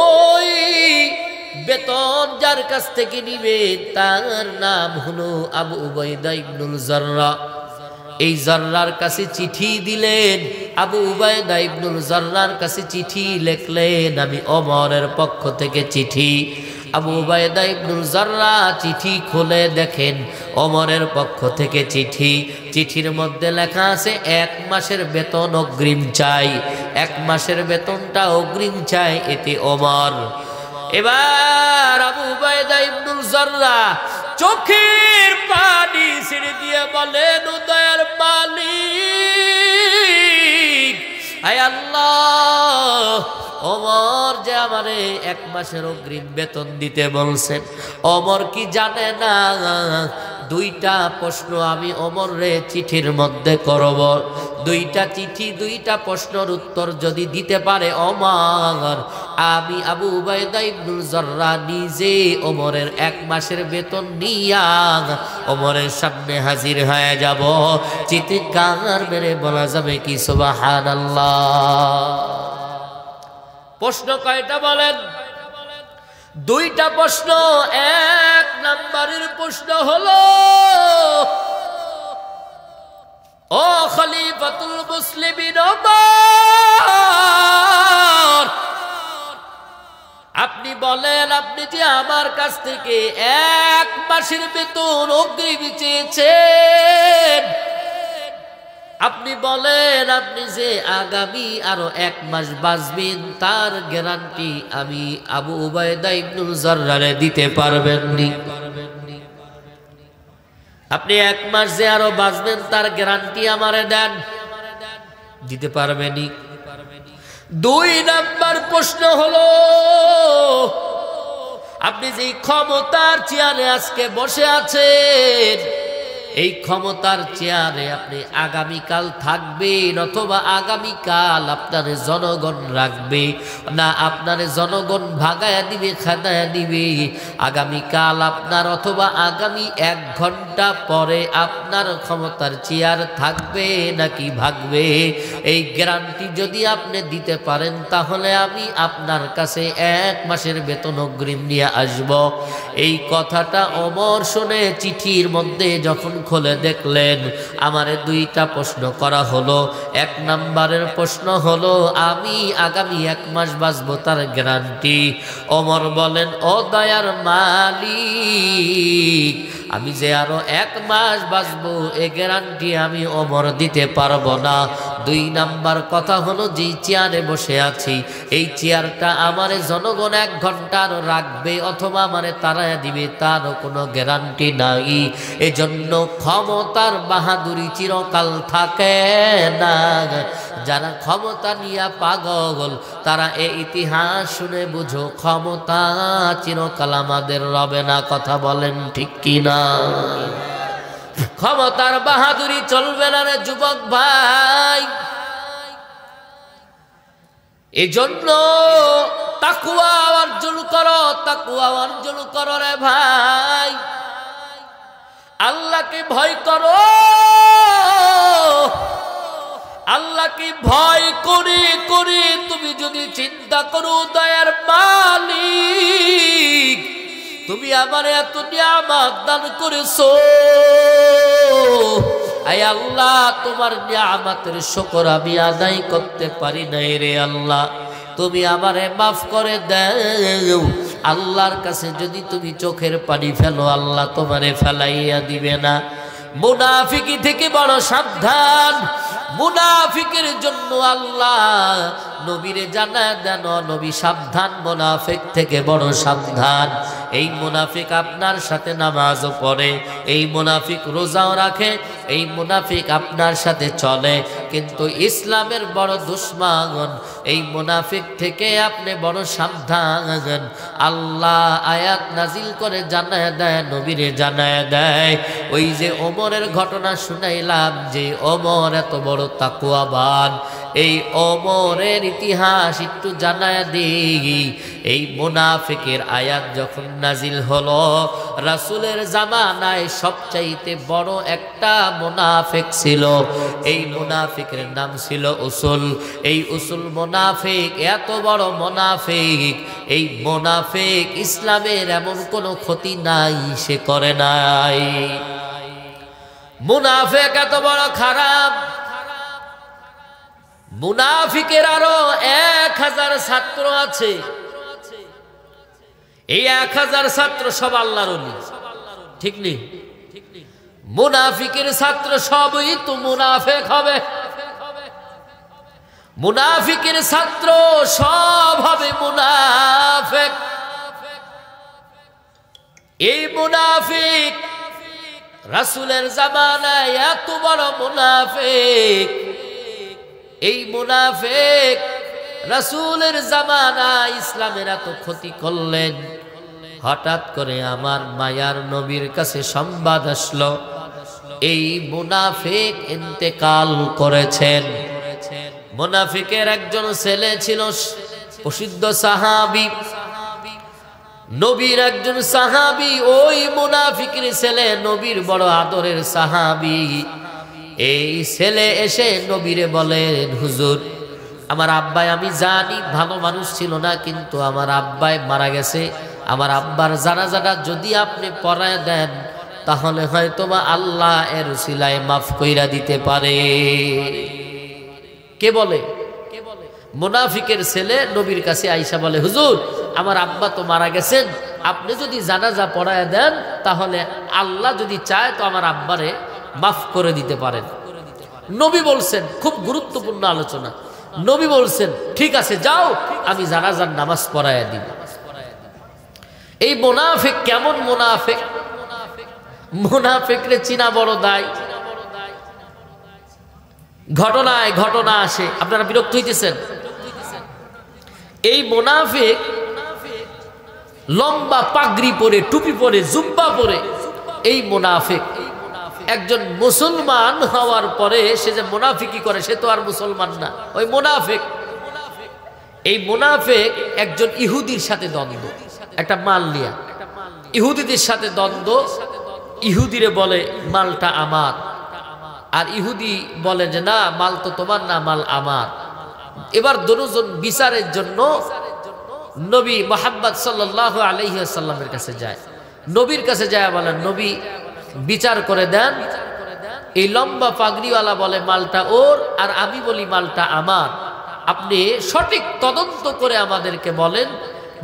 ওই বেতন যার কাছ থেকে নিবে তার নাম হলো আবু উবাইদা ইবনুল জাররাহ। এই জাররার কাছে চিঠি দিলেন, আবু উবাইদা ইবনুল জাররার কাছে চিঠি লিখলেন, আমি ওমরের পক্ষ থেকে চিঠি। আবু উবাইদা ইবনুল জাররাহ চিঠি খুলে দেখেন ওমরের পক্ষ থেকে চিঠি। চিঠির মধ্যে লেখা আছে 1 মাসের বেতন অগ্রিম চাই, 1 মাসের বেতনটা অগ্রিম চাই, এতে ওমর। এবার আবু উবাইদা ইবনুল জাররাহ চোখের পানি ছেড়ে দিয়ে বলেন, ও দয়ার মালিক, আয় আল্লাহ, ওমর যে আমারে 1 মাসের অগ্রিম বেতন দিতে বলছেন, ওমর কি জানে না? 2টা প্রশ্ন আমি ওমর রে চিঠির মধ্যে করব। 2টা চিঠি, 2টা প্রশ্নের উত্তর যদি দিতে পারে ওমর, আমি আবু উবাইদা ইবনুল জাররাহ নিজে ওমরের 1 মাসের বেতন নিয়া ওমরের সামনে হাজির হয়ে যাব। চিৎকার মেরে বলা যাবে কি সুবহানাল্লাহ? প্রশ্ন কয়টা বলেন? 2টা প্রশ্ন। 1 নম্বরের প্রশ্ন হলো, ও খলিফাতুল মুসলিমিন ওমর, আপনি বলেন, আপনি যে আমার কাছ থেকে 1 মাসের বেতন অগ্রিম চেয়েছেন, আপনি বলেন, আপনি যে আগামী আরো 1 মাস বাঁচবেন তার গ্যারান্টি আমি আবু উবাইদা ইবনুল জাররাহ দিতে পারবেননি? আপনি 1 মাস যে আরো বাঁচবেন তার গ্যারান্টি আমারে দেন, দিতে পারবেননি? 2 নাম্বার প্রশ্ন হলো, আপনি যে ক্ষমতার চেয়ারে আজকে বসে আছেন, এই ক্ষমতার চেয়ারে আপনি আগামীকাল থাকবেন, অথবা আগামীকাল আপনার জনগণ রাখবে না, আপনার জনগণ ভাগায়া দিবে, খাদায়া দিবে? আগামীকাল আপনার অথবা আগামী 1 ঘন্টা পরে আপনার ক্ষমতার চেয়ার থাকবে নাকি ভাগবে? এই গ্যারান্টি যদি আপনি দিতে পারেন, তাহলে আমি আপনার কাছে 1 মাসের বেতন অগ্রিম নিয়ে আসব। এই কথাটা ওমর শুনে চিঠির মধ্যে যখন খুলে দেখলেন, আমারে 2টা প্রশ্ন করা হলো। 1 নম্বরের প্রশ্ন হলো, আমি আগামী 1 মাস বাঁচবো তার গ্যারান্টি। ওমর বলেন, ও দয়ার মালিক, আমি যে আরো 1 মাস বাঁচবো এ গ্যারান্টি আমি ওমর দিতে পারবো না। 2 নাম্বার কথা হলো, যে চেয়ারে বসে আছি এই চেয়ারটা আমারে জনগণ 1 ঘন্টা আরো রাখবে অথবা আমারে তাড়ায়া দিবে, তারও কোনো গ্যারান্টি নাই। এজন্য ক্ষমতার বাহাদুরি চিরকাল থাকে না। যারা ক্ষমতা নিয়ে পাগল, তারা এই ইতিহাস শুনে বুঝো, ক্ষমতা চিরকাল আমাদের রবে না। কথা বলেন ঠিক কিনা? ক্ষমতার বাহাদুরি চলবে না রে যুবক ভাই। এজন্য তাকওয়া অর্জন করো, তাকওয়া অর্জন করো রে ভাই। আল্লাহকে ভয় করো, আল্লাহকে ভয় করে করে তুমি যদি চিন্তা করো দয়ার মালিক তুমি আমার এত নিয়ামত দান করেছো, আয় আল্লাহ তোমার নিয়ামতের শুকর আমি আদায় করতে পারি নাই রে আল্লাহ, তুমি আমারে মাফ করে দাও। আল্লাহর কাছে যদি তুমি চোখের পানি ফেলো আল্লাহ তোমারে ফেলাইয়া দিবে না। মুনাফিকি থেকে বড় সাবধান। মুনাফিকের জন্য আল্লাহ নবীরে জানায় দেন, নবী সাবধান, মুনাফিক থেকে বড় সাবধান। এই মুনাফিক আপনার সাথে নামাজও পড়ে, এই মুনাফিক রোজাও রাখে, এই মুনাফিক আপনার সাথে চলে, কিন্তু ইসলামের বড় দুশমন। এই মুনাফিক থেকে আপনি বড় সাবধান। আল্লাহ আয়াত নাজিল করে জানায় দেয়, নবীরে জানায় দেয়। ওই যে ওমরের ঘটনা শুনাইলাম, যে ওমর এত বড় তাকওয়াবান, এই ওমরের ইতিহাস একটু জানায় দিই। এই মুনাফিকের আয়াত যখন নাজিল হলো, রাসূলের জামানায় সবচাইতে বড় একটা মুনাফিক ছিল। এই মুনাফিকের নাম ছিল উসুল। এই উসুল মুনাফিক এত বড় মুনাফিক, এই মুনাফিক ইসলামের এমন কোনো ক্ষতি নাই সে করে নাই। মুনাফিক এত বড় খারাপ। মুনাফিকের আরো 1000 ছাত্র আছে। এই 1000 ছাত্র সব আল্লাহর ওলি, ঠিক নেই? মুনাফিকের ছাত্র সবই তো মুনাফিক হবে। মুনাফিকের ছাত্র সব হবে মুনাফিক। এই মুনাফিক রাসূলের জামানায় এত বড় মুনাফিক, এই মুনাফিক রাসূলের জামানায় ইসলামের এত ক্ষতি করলেন। হঠাৎ করে আমার মায়ার নবীর কাছে সংবাদ আসলো, এই মুনাফিক ইন্তেকাল করেছেন। মুনাফিকের একজন ছেলে ছিল প্রসিদ্ধ সাহাবী, নবীর একজন সাহাবী। ওই মুনাফিকের ছেলে নবীর বড় আদরের সাহাবী। এই ছেলে এসে নবীরে বলেন, হুজুর আমার আব্বাই, আমি জানি ভালো মানুষ ছিল না, কিন্তু আমার আব্বাই মারা গেছে। আমার আব্বার জানাজাটা যদি আপনি পড়ায় দেন তাহলে হয়তো বা আল্লাহ এর উসিলায় মাফ কইরা দিতে পারে। কে বলে? মুনাফিকের ছেলে নবীর কাছে আইসা বলে, হুজুর আমার আব্বা তো মারা গেছেন, আপনি যদি জানাজা পড়ায় দেন তাহলে আল্লাহ যদি চায় তো আমার আব্বারে মাফ করে দিতে পারেন। নবী বলছেন, খুব গুরুত্বপূর্ণ আলোচনা, নবী বলছেন ঠিক আছে যাও, আমি জানাজার নামাজ পড়ায় দিব। এই মুনাফিক কেমন মুনাফিক? মুনাফিকরে চিনা বড় দায়। ঘটনায় ঘটনা আসে, আপনারা বিরক্ত হইতেছেন। এই মুনাফিক লম্বা পাগড়ি পরে, টুপি পরে, জুব্বা পরে, এই মুনাফিক একজন মুসলমান হওয়ার পরে সে যে মুনাফিকি করে সে তো আর মুসলমান না, ওই মুনাফিক। এই মুনাফিক একজন ইহুদির সাথে দ্বন্দ্ব, একটা মাল নিয়া ইহুদিদের সাথে দ্বন্দ্ব। ইহুদিরে বলে মালটা আমার, আর ইহুদি বলে যে না মাল তো তোমার না, মাল আমার। এবার দুজন বিচারের জন্য নবী মুহাম্মদ সাল্লাল্লাহু আলাইহি ওয়াসাল্লামের কাছে যায়। নবীর কাছে যায়, বলেন নবী বিচার করে দেন। এই লম্বা পাগড়িওয়ালা বলে মালটা ওর, আর আমি বলি মালটা আমার। আপনি সঠিক তদন্ত করে আমাদেরকে বলেন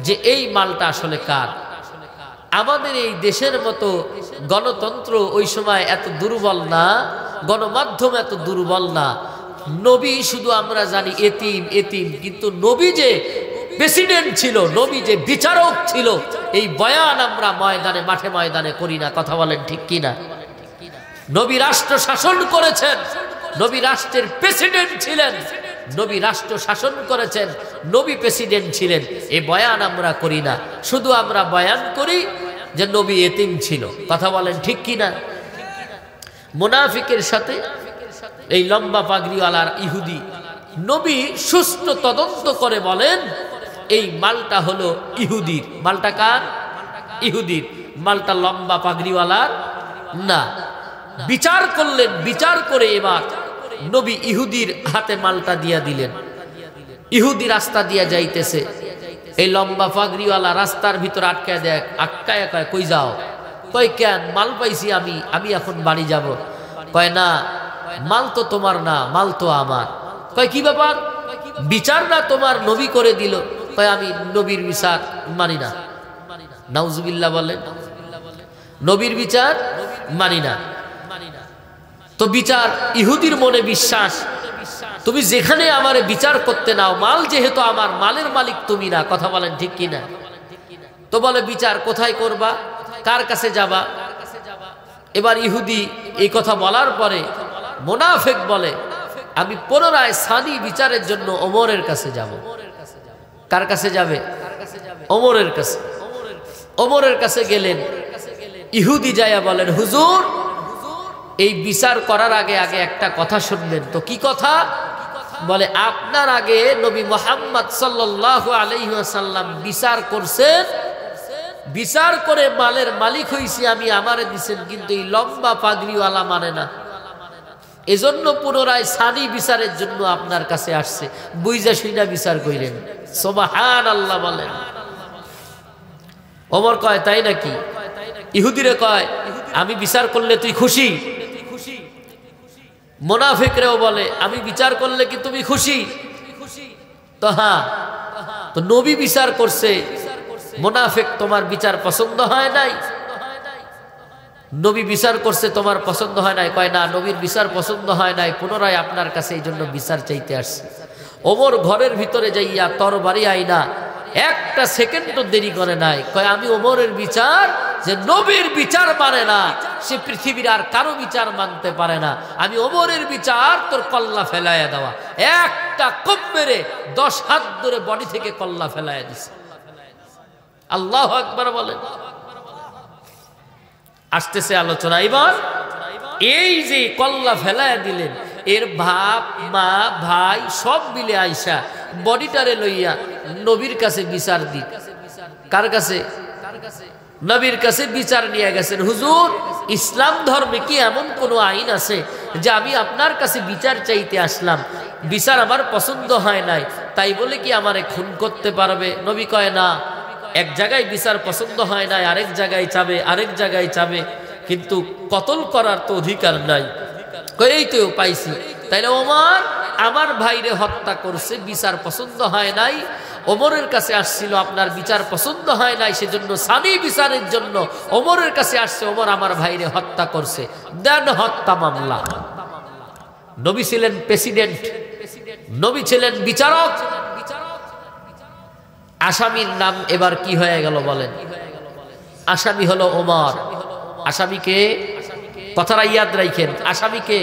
যে এই মালটা আসলে কার। আমাদের এই দেশের মতো গণতন্ত্র ওই সময় এত দুর্বল না, গণমাধ্যম এত দুর্বল না। নবী শুধু আমরা জানি এতিম এতিম, কিন্তু নবী যে প্রেসিডেন্ট ছিল, নবী যে বিচারক ছিল, এই বয়ান আমরা ময়দানে মাঠে ময়দানে করি না। কথা বলেন ঠিক কিনা? নবী রাষ্ট্র শাসন করেছেন, নবী রাষ্ট্রের প্রেসিডেন্ট ছিলেন, নবী রাষ্ট্র শাসন করেছেন, নবী প্রেসিডেন্ট ছিলেন। এই বয়ান আমরা করি না, শুধু আমরা বয়ান করি যে নবী এতিম ছিল। কথা বলেন ঠিক কিনা? মুনাফিকের সাথে এই লম্বা পাগড়িওয়ালার ইহুদি, নবী সুস্থ তদন্ত করে বলেন এই মালটা হলো ইহুদির। মালটা কার? ইহুদির। মালটা লম্বা পাগড়িওয়ালার না। বিচার করলেন, বিচার করে এবার নবী ইহুদির হাতে মালটা দিয়া দিলেন। ইহুদি রাস্তা দিয়া যাইতেছে, এই লম্বা পাগড়িওয়ালা রাস্তার ভিতর আটকায় দেয়, আটকায় কয় কই যাও? কয় কেন? মাল পাইছি আমি এখন বাড়ি যাব। কয় না, মাল তো তোমার না, মাল তো আমার। কয় কি ব্যাপার? বিচার না তোমার নবী করে দিল। কয় আমি নবীর বিচার মানি না। নাউজুবিল্লাহ বলেন, নবীর বিচার মানি না। তো বিচার ইহুদির মনে বিশ্বাস, তুমি যেখানে আমারে বিচার করতে নাও, মাল যেহেতু আমার, মালের মালিক তুমি না। কথা বলেন ঠিক কিনা? তো বলে বিচার কোথায় করবা, কার কাছে যাবা? এবার ইহুদি এই কথা বলার পরে মুনাফিক বলে আমি পুনরায় সানি বিচারের জন্য ওমরের কাছে যাব। কার কাছে যাবে? ওমরের কাছে। ওমরের কাছে গেলেন। ইহুদি যায়া বলেন হুজুর, এই বিচার করার আগে আগে একটা কথা শুনবেন। তো কি কথা? বলে আপনার আগে নবী মুহাম্মদ সাল্লাল্লাহু আলাইহি ওয়াসাল্লাম বিচার করছেন, বিচার করে মালের মালিক হইছি আমি, আমারে দিছেন, কিন্তু এই লম্বা পাগড়িওয়ালা মানে না। এজন্য পুনরায় সানি বিচারের জন্য আপনার কাছে আসছে। বুইজা শুইনা বিচার কইলেন। সুবহানাল্লাহ বলেন। ওমর কয় তাই নাকি? ইহুদিরে কয় আমি বিচার করলে তুই খুশি? মুনাফিকরেও বলে আমি বিচার করলে কি তুমি খুশি? তো হ্যাঁ। তো নবী বিচার করছে, মুনাফিক তোমার বিচার পছন্দ হয় নাই? নবী বিচার করছে তোমার পছন্দ হয় নাই? কয় না, নবীর বিচার পছন্দ হয় নাই, পুনরায় আপনার কাছে এই জন্য বিচার চাইতে আসছে। ওমর ঘরের ভিতরে যাইয়া তরবারি আইনা একটা সেকেন্ডও দেরি করে নাই। কয় আমি ওমরের বিচার, যে নবীর বিচার মানে না সে পৃথিবীর আর কারো বিচার মানতে পারে না, আমি ওমরের বিচার তোর কল্লা ফেলাইয়া দেওয়া। একটা কোপ মেরে 10 হাত ধরে বডি থেকে কল্লা ফেলাইয়া দিছে। আল্লাহু আকবার বলেন। আসতেছে আলোচনা এবার। এই যে কল্লা ফেলাইয়া দিলেন, এর বাপ মা ভাই সব মিলে আইসা বডিটারে লইয়া নবীর কাছে বিচার দি। কার কাছে? নবীর কাছে বিচার নিয়ে গেছেন। হুজুর, ইসলাম ধর্মে কি এমন কোন আইন আছে যে আমি আপনার কাছে বিচার চাইতে আসলাম, বিচার আমার পছন্দ হয় নাই, তাই বলে কি আমারে খুন করতে পারবে? নবী কয় না, এক জায়গায় বিচার পছন্দ হয় নাই, আরেক জায়গায় চাবে, আরেক জায়গায় চাবে, কিন্তু কতল করার তো অধিকার নাই। এই তো পাইছি। তাইলে ওমর আমার ভাইরে হত্যা করছে, বিচার পছন্দ হয় নাই, ওমরের কাছে আসছিল, আপনার বিচার পছন্দ হয় নাই, সেজন্য সানি বিচারের জন্য ওমরের কাছে আসছে, ওমর আমার ভাইরে হত্যা করছে, দেন হত্যা মামলা। নবী ছিলেন প্রেসিডেন্ট, নবী ছিলেন বিচারক, আসামির নাম এবার কি হয়ে গেল বলেন? আসামি হলো ওমর। আসামিকে, কথাটা ইয়াদ রাখেন, আসামিকে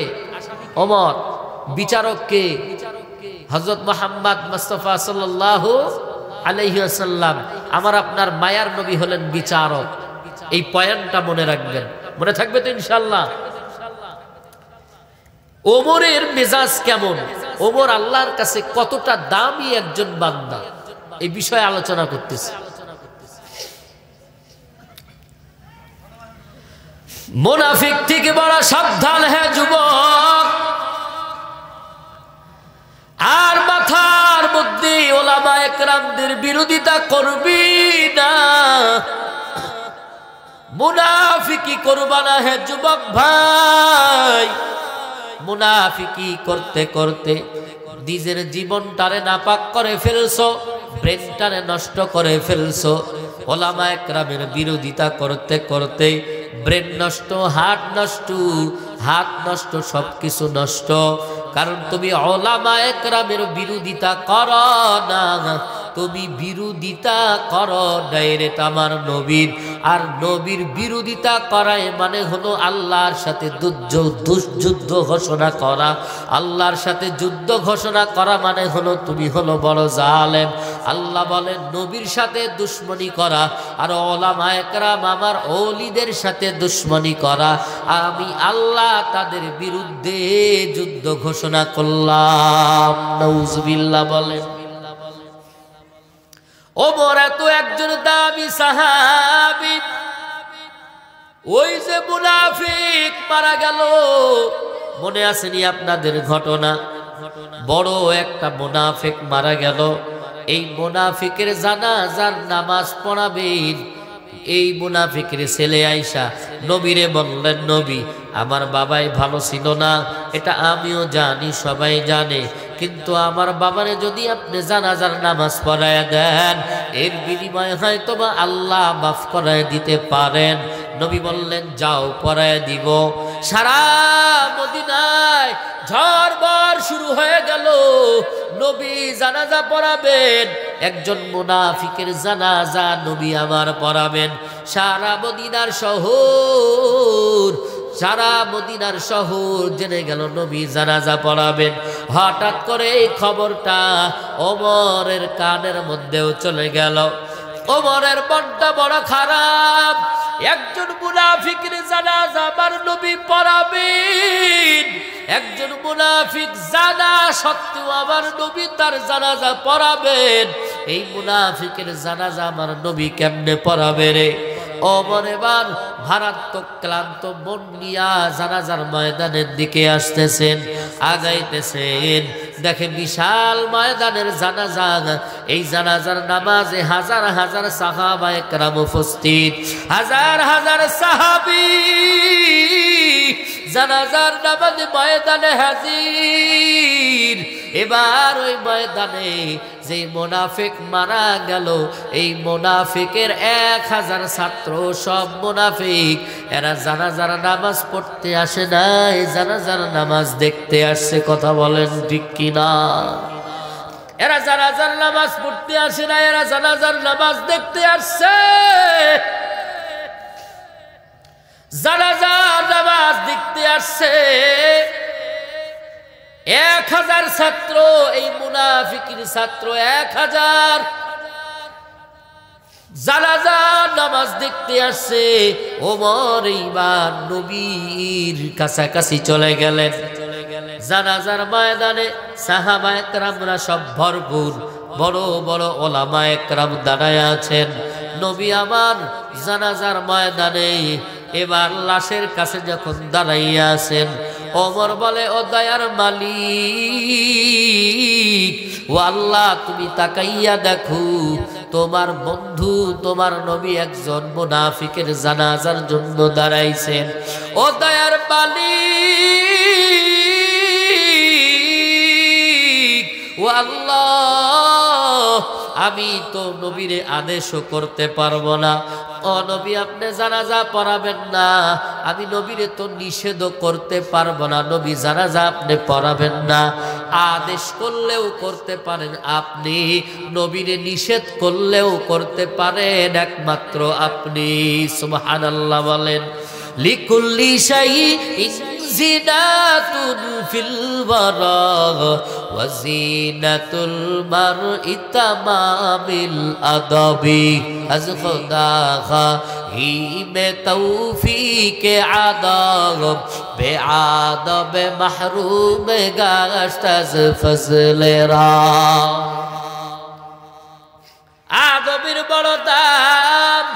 ওমর, বিচারককে হযরত মুহাম্মদ মুস্তাফা সাল্লাল্লাহু আলাইহি ওয়াসাল্লাম। আমার আপনার মায়ার নবী হলেন বিচারক। এই পয়েন্টটা মনে রাখবেন, মনে থাকবে তো ইনশাআল্লাহ। ওমরের মেজাজ কেমন, ওমর আল্লাহর কাছে কতটা দামি একজন বান্দা, এই বিষয়ে আলোচনা করতেছে। মুনাফিক থেকে বড় সাবধান হ্যাঁ যুবক, আর মাথার মধ্যে ওলামায়ে কেরামদের বিরোধিতা করবি না, মুনাফিকি করবা না হে যুবক ভাই। মুনাফিকি করতে করতে নিজের জীবনটারে নাপাক করে ফেলছো, ব্রেনটারে নষ্ট করে ফেলছো। ওলামায়ে কেরামের বিরোধিতা করতে করতে ব্রেন নষ্ট, হাত নষ্ট, সবকিছু নষ্ট। কারণ তুমি ওলামায়ে কেরামের বিরোধিতা করো না, তুমি বিরোধিতা করো ডাইরেক্ট আমার নবীর। আর নবীর বিরোধিতা করায় মানে হলো আল্লাহর সাথে যুদ্ধ ঘোষণা করা। আল্লাহর সাথে যুদ্ধ ঘোষণা করা মানে হলো তুমি হলো বড় জালেম। আল্লাহ বলেন নবীর সাথে দুশ্মনী করা, আর ওলামায়ে কেরাম আমার ওলিদের সাথে দুশ্মনী করা, আমি আল্লাহ তাদের বিরুদ্ধে যুদ্ধ ঘোষণা করলাম। নাউজুবিল্লাহ বলেন। ওমর এত একজন দামি সাহাবী, ওই যে মুনাফিক মারা গেল, মনে আসেনি আপনাদের ঘটনা? বড় একটা মুনাফিক মারা গেল। এই মুনাফিকের জানাজার নামাজ পড়াবেন। এই মুনাফিকের ছেলে আয়েশা নবীরে বললেন, নবী আমার বাবাই ভালো ছিল না, এটা আমিও জানি, সবাই জানে, কিন্তু আমার বাবারে যদি আপনি জানাজার নামাজ পড়ায় দেন, এর বিনিময়ে হয়তোবা আল্লাহ মাফ করায় দিতে পারেন। নবী বললেন, যাও পড়ায় দিব। সারা মদিনায় ঝড় শুরু হয়ে গেল। নবী জানাজা পড়াবেন, একজন মুনাফিকের জানাজা নবী আমার পড়াবেন। সারা মদিনার শহর জেনে গেল নবী জানাজা পড়াবেন। হঠাৎ করে এই খবরটা ওমরের কানের মধ্যেও চলে গেল। ওমরের মনটা বড় খারাপ। একজন মুনাফিকের জানাজা আমার নবী পড়াবেন, একজন মুনাফিক জানা সত্ত্বেও আমার নবী তার জানাজা পড়াবেন। এই মুনাফিকের জানাজা আমার নবী কেমনে পড়াবে রে? ওমর এবার ভারাত্মক ক্লান্ত মন নিয়া জানাজার ময়দানের দিকে আসতেছেন, আগাইতেছেন। দেখে বিশাল ময়দানের জানাজা। এই জানাজার নামাজে হাজার হাজার সাহাবায়ে কেরাম উপস্থিত, হাজার হাজার সাহাবী জানাজার নামাজে ময়দানে হাজির। এবার ওই ময়দানে যে মুনাফিক মারা গেল, এই মুনাফিকের 1000 ছাত্র, সব মুনাফিক, এরা জানাজার নামাজ পড়তে আসে না, এই জানাজার নামাজ দেখতে আসছে। কথা বলেন ঠিক কিনা? এরা জানাজার নামাজ পড়তে আসে না, এরা জানাজার নামাজ দেখতে আসছে। জানাজার নামাজ দেখতে আসছে 1000 ছাত্র, এই মুনাফিকের ছাত্র 1000 জানাজার নামাজ দেখতে আসছে। ওমর এইবার নবীর কাছাকাছি চলে গেলেন। জানাজার ময়দানে সাহাবায়ে কেরামরা সব ভরপুর, বড় বড় ওলামায়ে কেরাম দাঁড়ায় আছেন। নবী আমার জানাজার ময়দানে এবার লাশের কাছে যখন দাঁড়াইয়া আছেন, ওমর বলে, ও দয়ার মালিক, ও আল্লাহ, তুমি তাকাইয়া দেখো, তোমার বন্ধু তোমার নবী একজন মুনাফিকের জানাজার জন্য দাঁড়াইছেন। ও দয়ার মালিক, ও আল্লাহ, আমি তো নবীরে আদেশও করতে পারবো না। ও নবী, আপনি জানাজা পড়াবেন না, আমি নবীরে তো নিষেধও করতে পারবো না। নবী জানাজা আপনি পড়াবেন না, আদেশ করলেও করতে পারেন আপনি, নবীরে নিষেধ করলেও করতে পারেন একমাত্র আপনি। সুবহানাল্লাহ বলেন। লিকুল্লি শাইইন জিনাতুন ফিল ওয়ারা ওয়া জিনাতুল মারই তামামিল আদাবি। আজ খুদা খাহি মে তৌফিকে আদব বে আদব মাহরুম গাশত আজ ফজলে রা। আদবের বড় দাম।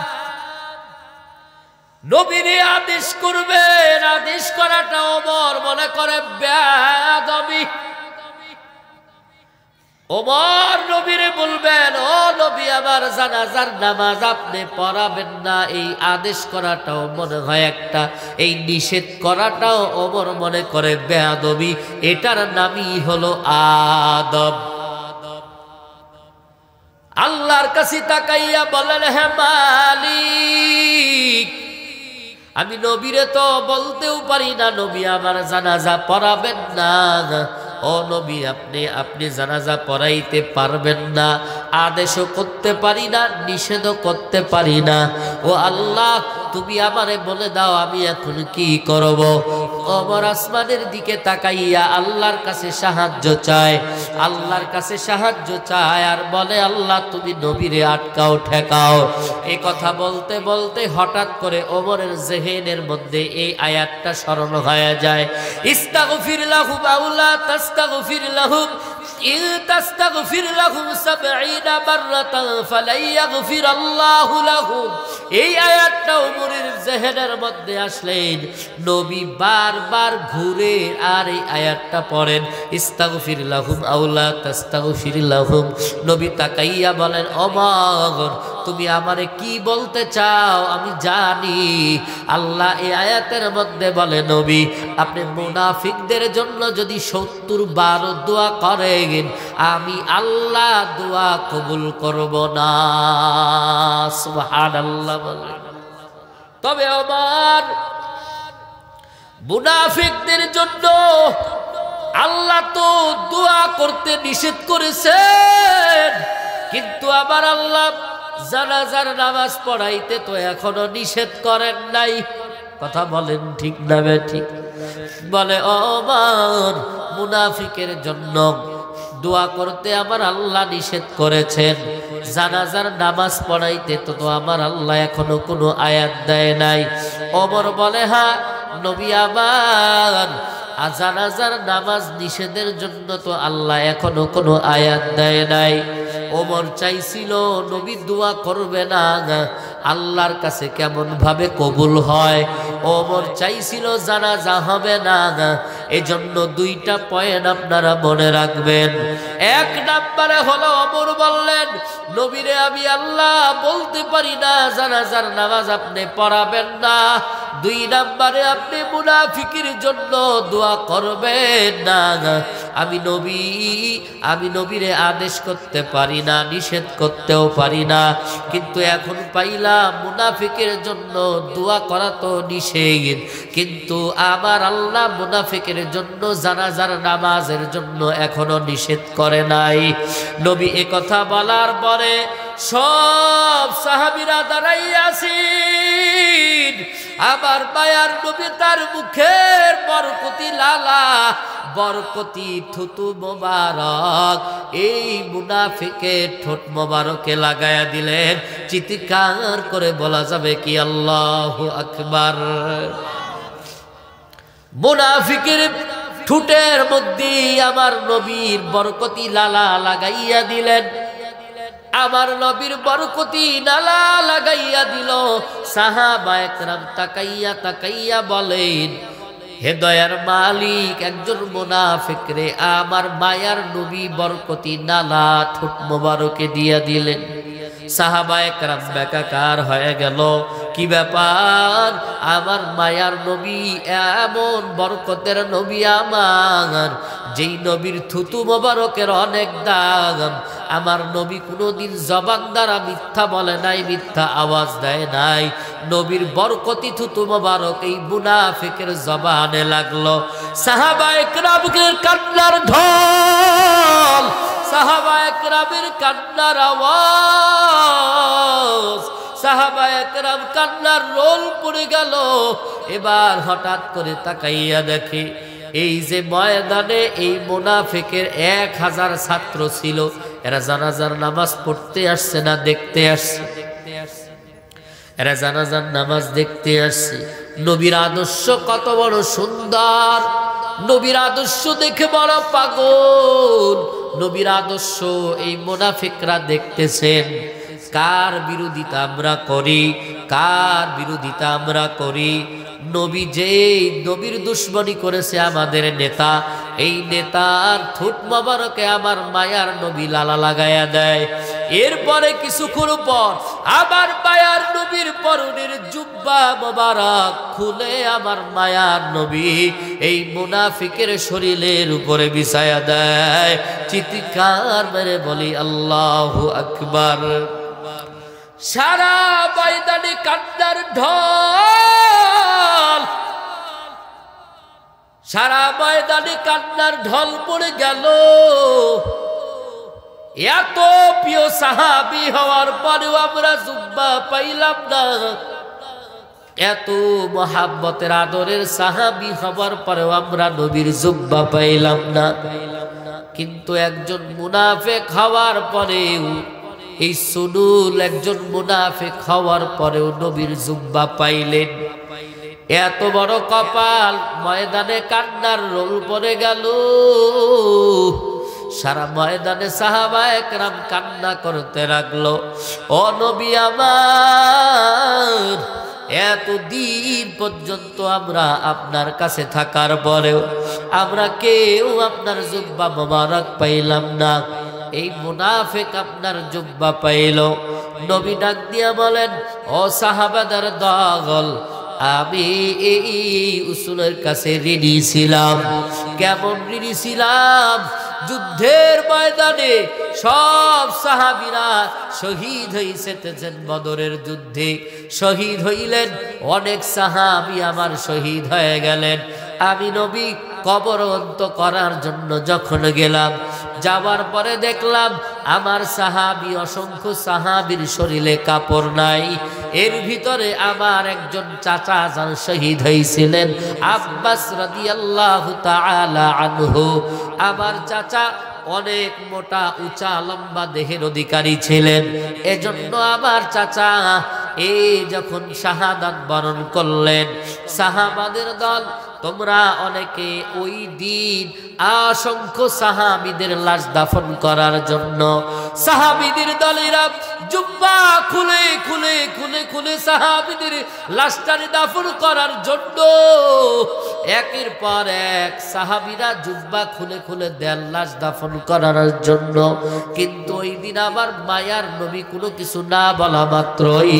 নবীরে আদেশ করবেন, আদেশ করাটা ওমর মনে করে বেয়াদবি। ওমর নবীরে বলবেন, ও নবী, আমার জানাজার নামাজ আপনি পড়াবেন না, এই আদেশ করাটাও মনে হয় একটা, এই নিষেধ করাটাও ওমর মনে করে বেয়াদবি। এটার নামই হলো আদব। আল্লাহর কাছে তাকাইয়া বলেন, হে মালিক, আমি নবীরে তো বলতেও পারি না নবী আমার জানাজা পড়াবেন না। ও নবী, আপনি জানাজা পড়াইতে পারবেন না, আদেশও করতে পারি না, নিষেধও করতে পারি না। ও আল্লাহ, তুমি আমারে বলে দাও আমি এখন কি করব। ওমর আসমানের দিকে তাকাইয়া আল্লাহর কাছে সাহায্য চায়, আল্লাহর কাছে সাহায্য চায় আর বলে, আল্লাহ তুমি নবীরে আটকাও, ঠেকাও। এই কথা বলতে বলতে হঠাৎ করে ওমরের জেহেনের মধ্যে এই আয়াতটা স্মরণ হয়ে যায়, ইস্তাগফির লাহুম আও লা তাস্তাগফির লাহুম ইন তাস্তাগফির লাহুম ৭০ 70 মাররাতান ফালাই ইয়াগফিরাল্লাহু লাহু। এই আয়াতটা ওমরের জেহেনের মধ্যে আসলেন, নবী বারবার ঘুরে আর এই আয়াতটা পড়েন, ইস্তাগফির লাহুম আও লা তাস্তাগফির লাহুম। নবী তাকাইয়া বলেন, ওমর তুমি আমারে কি বলতে চাও? আমি জানি আল্লাহ এই আয়াতের মধ্যে বলে, নবী আপনি মুনাফিকদের জন্য যদি 70 বার দোয়া করেন আমি আল্লাহ দোয়া কবুল করব না। সুবহানাল্লাহ বলেন। তবে ওমর মুনাফিকদের জন্য আল্লাহ তো দোয়া করতে নিষেধ করেছেন, কিন্তু আবার আল্লাহ জানাজার নামাজ পড়াইতে তো এখনো নিষেধ করেন নাই। কথা বলেন ঠিক না ঠিক? বলে ওমর মুনাফিকের জন্য দোয়া করতে আমার আল্লাহ নিষেধ করেছেন, জানাজার নামাজ পড়াইতে তো আমার আল্লাহ এখনো কোনো আয়াত দেয় নাই। ওমর বলে, হ্যাঁ নবী আমার জানাজার নামাজ নিষেধের জন্য তো আল্লাহ এখনো কোনো আয়াত দেয় নাই। ওমর চাইছিল নবী দোয়া করবে না, আল্লাহর কাছে কেমন ভাবে কবুল হয়। ওমর চাইছিল জানাজা হবে না, এজন্য দুইটা পয়েন্ট আপনারা মনে রাখবেন। এক নম্বরে হলো ওমর বললেন, নবীরে আমি আল্লাহ বলতে পারি না জানাজার নামাজ আপনি পড়াবেন না। দুই নম্বরে আপনি মুনাফিকের জন্য দোয়া করবেন না। আমি নবীরে আদেশ করতে পারি না, নিষেধ করতেও পারি না, কিন্তু এখন পাইলাম মুনাফিকের জন্য দোয়া করা তো নিষেধ, কিন্তু আমার আল্লাহ মুনাফিকের জন্য জানাজার নামাজের জন্য এখনো নিষেধ করে নাই। নবী এ কথা বলার পরে সব সাহাবীরা দাঁড়াইয়া আছেন। আবার মায়ার নবী তার মুখের বরকতি লালা, বরকতি থুতু মোবারক এই মুনাফিকের ঠোঁট মোবারকে লাগায়া দিলেন। চিৎকার করে বলা যাবে কি আল্লাহু আকবার। মুনাফিকের ঠোঁটের মধ্যে আমার নবীর বরকতি লালা লাগাইয়া দিলেন। আমার নবীর বরকতি নালা লাগাইয়া দিল। সাহাবায়ে কেরাম তাকাইয়া তাকাইয়া বলেন, হে দয়ার মালিক, একজন মুনাফিক রে আমার মায়ার নবী বরকতি নালা ঠোঁট মোবারকে দিয়া দিলেন। সাহাবায়ে কেরাম বেকার হয়ে গেল, কি ব্যাপার? আমার মায়ার নবী এমন বরকতের নবী আমার, যেই নবীর থুতু মোবারকের অনেক দাম। আমার নবী কোনোদিন জবান দ্বারা মিথ্যা বলে নাই, মিথ্যা আওয়াজ দেয় নাই। নবীর বরকতি থুতু মোবারক এই মুনাফিকের জবানে লাগলো। সাহাবায়ে কেরামের কান্নার ঢল, সাহাবায়ে কেরামের কান্নার আওয়াজ, সাহাবায়ে কেরাম কান্নার রোল পড়ে গেল। এবার হঠাৎ করে তাকাইয়া দেখে এই যে ময়দানে এই মুনাফিকের 1000 ছাত্র ছিল, এরা জানাজার নামাজ পড়তে আসছে না দেখতে আসছে। এরা জানাজার নামাজ দেখতে আসছে। নবীর আদর্শ কত বড় সুন্দর, নবীর আদর্শ দেখে বড় পাগল। নবীর আদর্শ এই মুনাফিকরা দেখতেছেন। কার বিরোধিতা আমরা করি, কার বিরোধিতা আমরা করি? নবী যে নবীর দুশ্মনী করেছে আমাদের নেতা, এই নেতার ঠোঁট মোবারকে আমার মায়ার নবী লালা লাগায়া দেয়। এরপরে কিছুক্ষণ পর আবার মায়ার নবীর পরনের জুব্বা মোবারক খুলে আমার মায়ার নবী এই মুনাফিকের শরীরের উপরে বিছায়া দেয়। চিৎকার মেরে বলি আল্লাহু আকবার। সারা ময়দানে কান্নার ঢল, সারা ময়দানে কান্নার ঢল পড়ে গেল। এত প্রিয় সাহাবী হওয়ার পরেও আমরা জুব্বা পাইলাম না, এত মহাব্বতের আদরের সাহাবী হওয়ার পরেও আমরা নবীর জুব্বা পাইলাম না। কিন্তু একজন মুনাফিক হওয়ার পরেও, এই সুনুল একজন মুনাফিক হওয়ার পরেও নবীর জুব্বা পাইলেন। এত বড় কপাল, ময়দানে কান্নার রোল পড়ে গেল। সারা ময়দানে সাহাবায়ে কেরাম কান্না করতে লাগলো। ও নবী আমার, এতদিন পর্যন্ত আমরা আপনার কাছে থাকার পরেও আমরা কেউ আপনার জুব্বা মোবারক পাইলাম না, এই মুনাফিক আপনার জুব্বা পাইল। নবী ডাক দিয়া বলেন, ও সাহাবাদের দল, আমি এই উসুলের কাছে ঋণী ছিলাম। কেমন ঋণী ছিলাম? যুদ্ধের ময়দানে সব সাহাবীরা শহীদ হইছেন, বদরের যুদ্ধে শহীদ হইলেন, অনেক সাহাবী আমার শহীদ হয়ে গেলেন। আমি নবী কবরন্ত করার জন্য যখন গেলাম, যাওয়ার পরে দেখলাম আমার সাহাবী, অসংখ্য সাহাবীর শরীরে কাপড় নাই। এর ভিতরে আমার একজন চাচা যান শহীদ হয়েছিলেন, আব্বাস রাদিয়াল্লাহু তাআলা আনহু। আমার চাচা অনেক মোটা উঁচা লম্বা দেহের অধিকারী ছিলেন। এজন্য আমার চাচা এই যখন শাহাদাত বরণ করলেন, সাহাবাদের দল তোমরা অনেকে ওই দিন অসংখ্য সাহাবীদের লাশ দাফন করার জন্য সাহাবীদের দলেরা জুব্বা খুলে খুলে খুলে খুলে সাহাবীদের লাশটারে দাফন করার জন্য একের পর এক সাহাবীরা জুব্বা খুলে খুলে দেন লাশ দাফন করার জন্য। কিন্তু ওই দিন আমার মায়ার নবী কোনো কিছু না বলা মাত্রই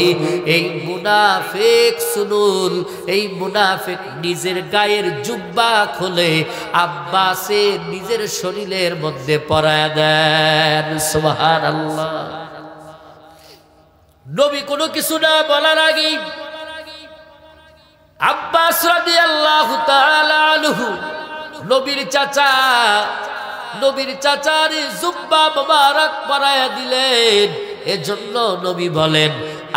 এই মুনাফিক সুনুল, এই মুনাফিক নিজের গায়ের জুব্বা খুলে আব্বাসের নিজের শরীরের মধ্যে পরায় দেন। সুবহানাল্লাহ। নবী কোনো কিছু না বলার আগেই আব্বাস রাদিয়াল্লাহু তাআলা আনহু নবীর চাচার জুব্বা মোবারক পরায়া দিলেন। এজন্য নবী বলেন,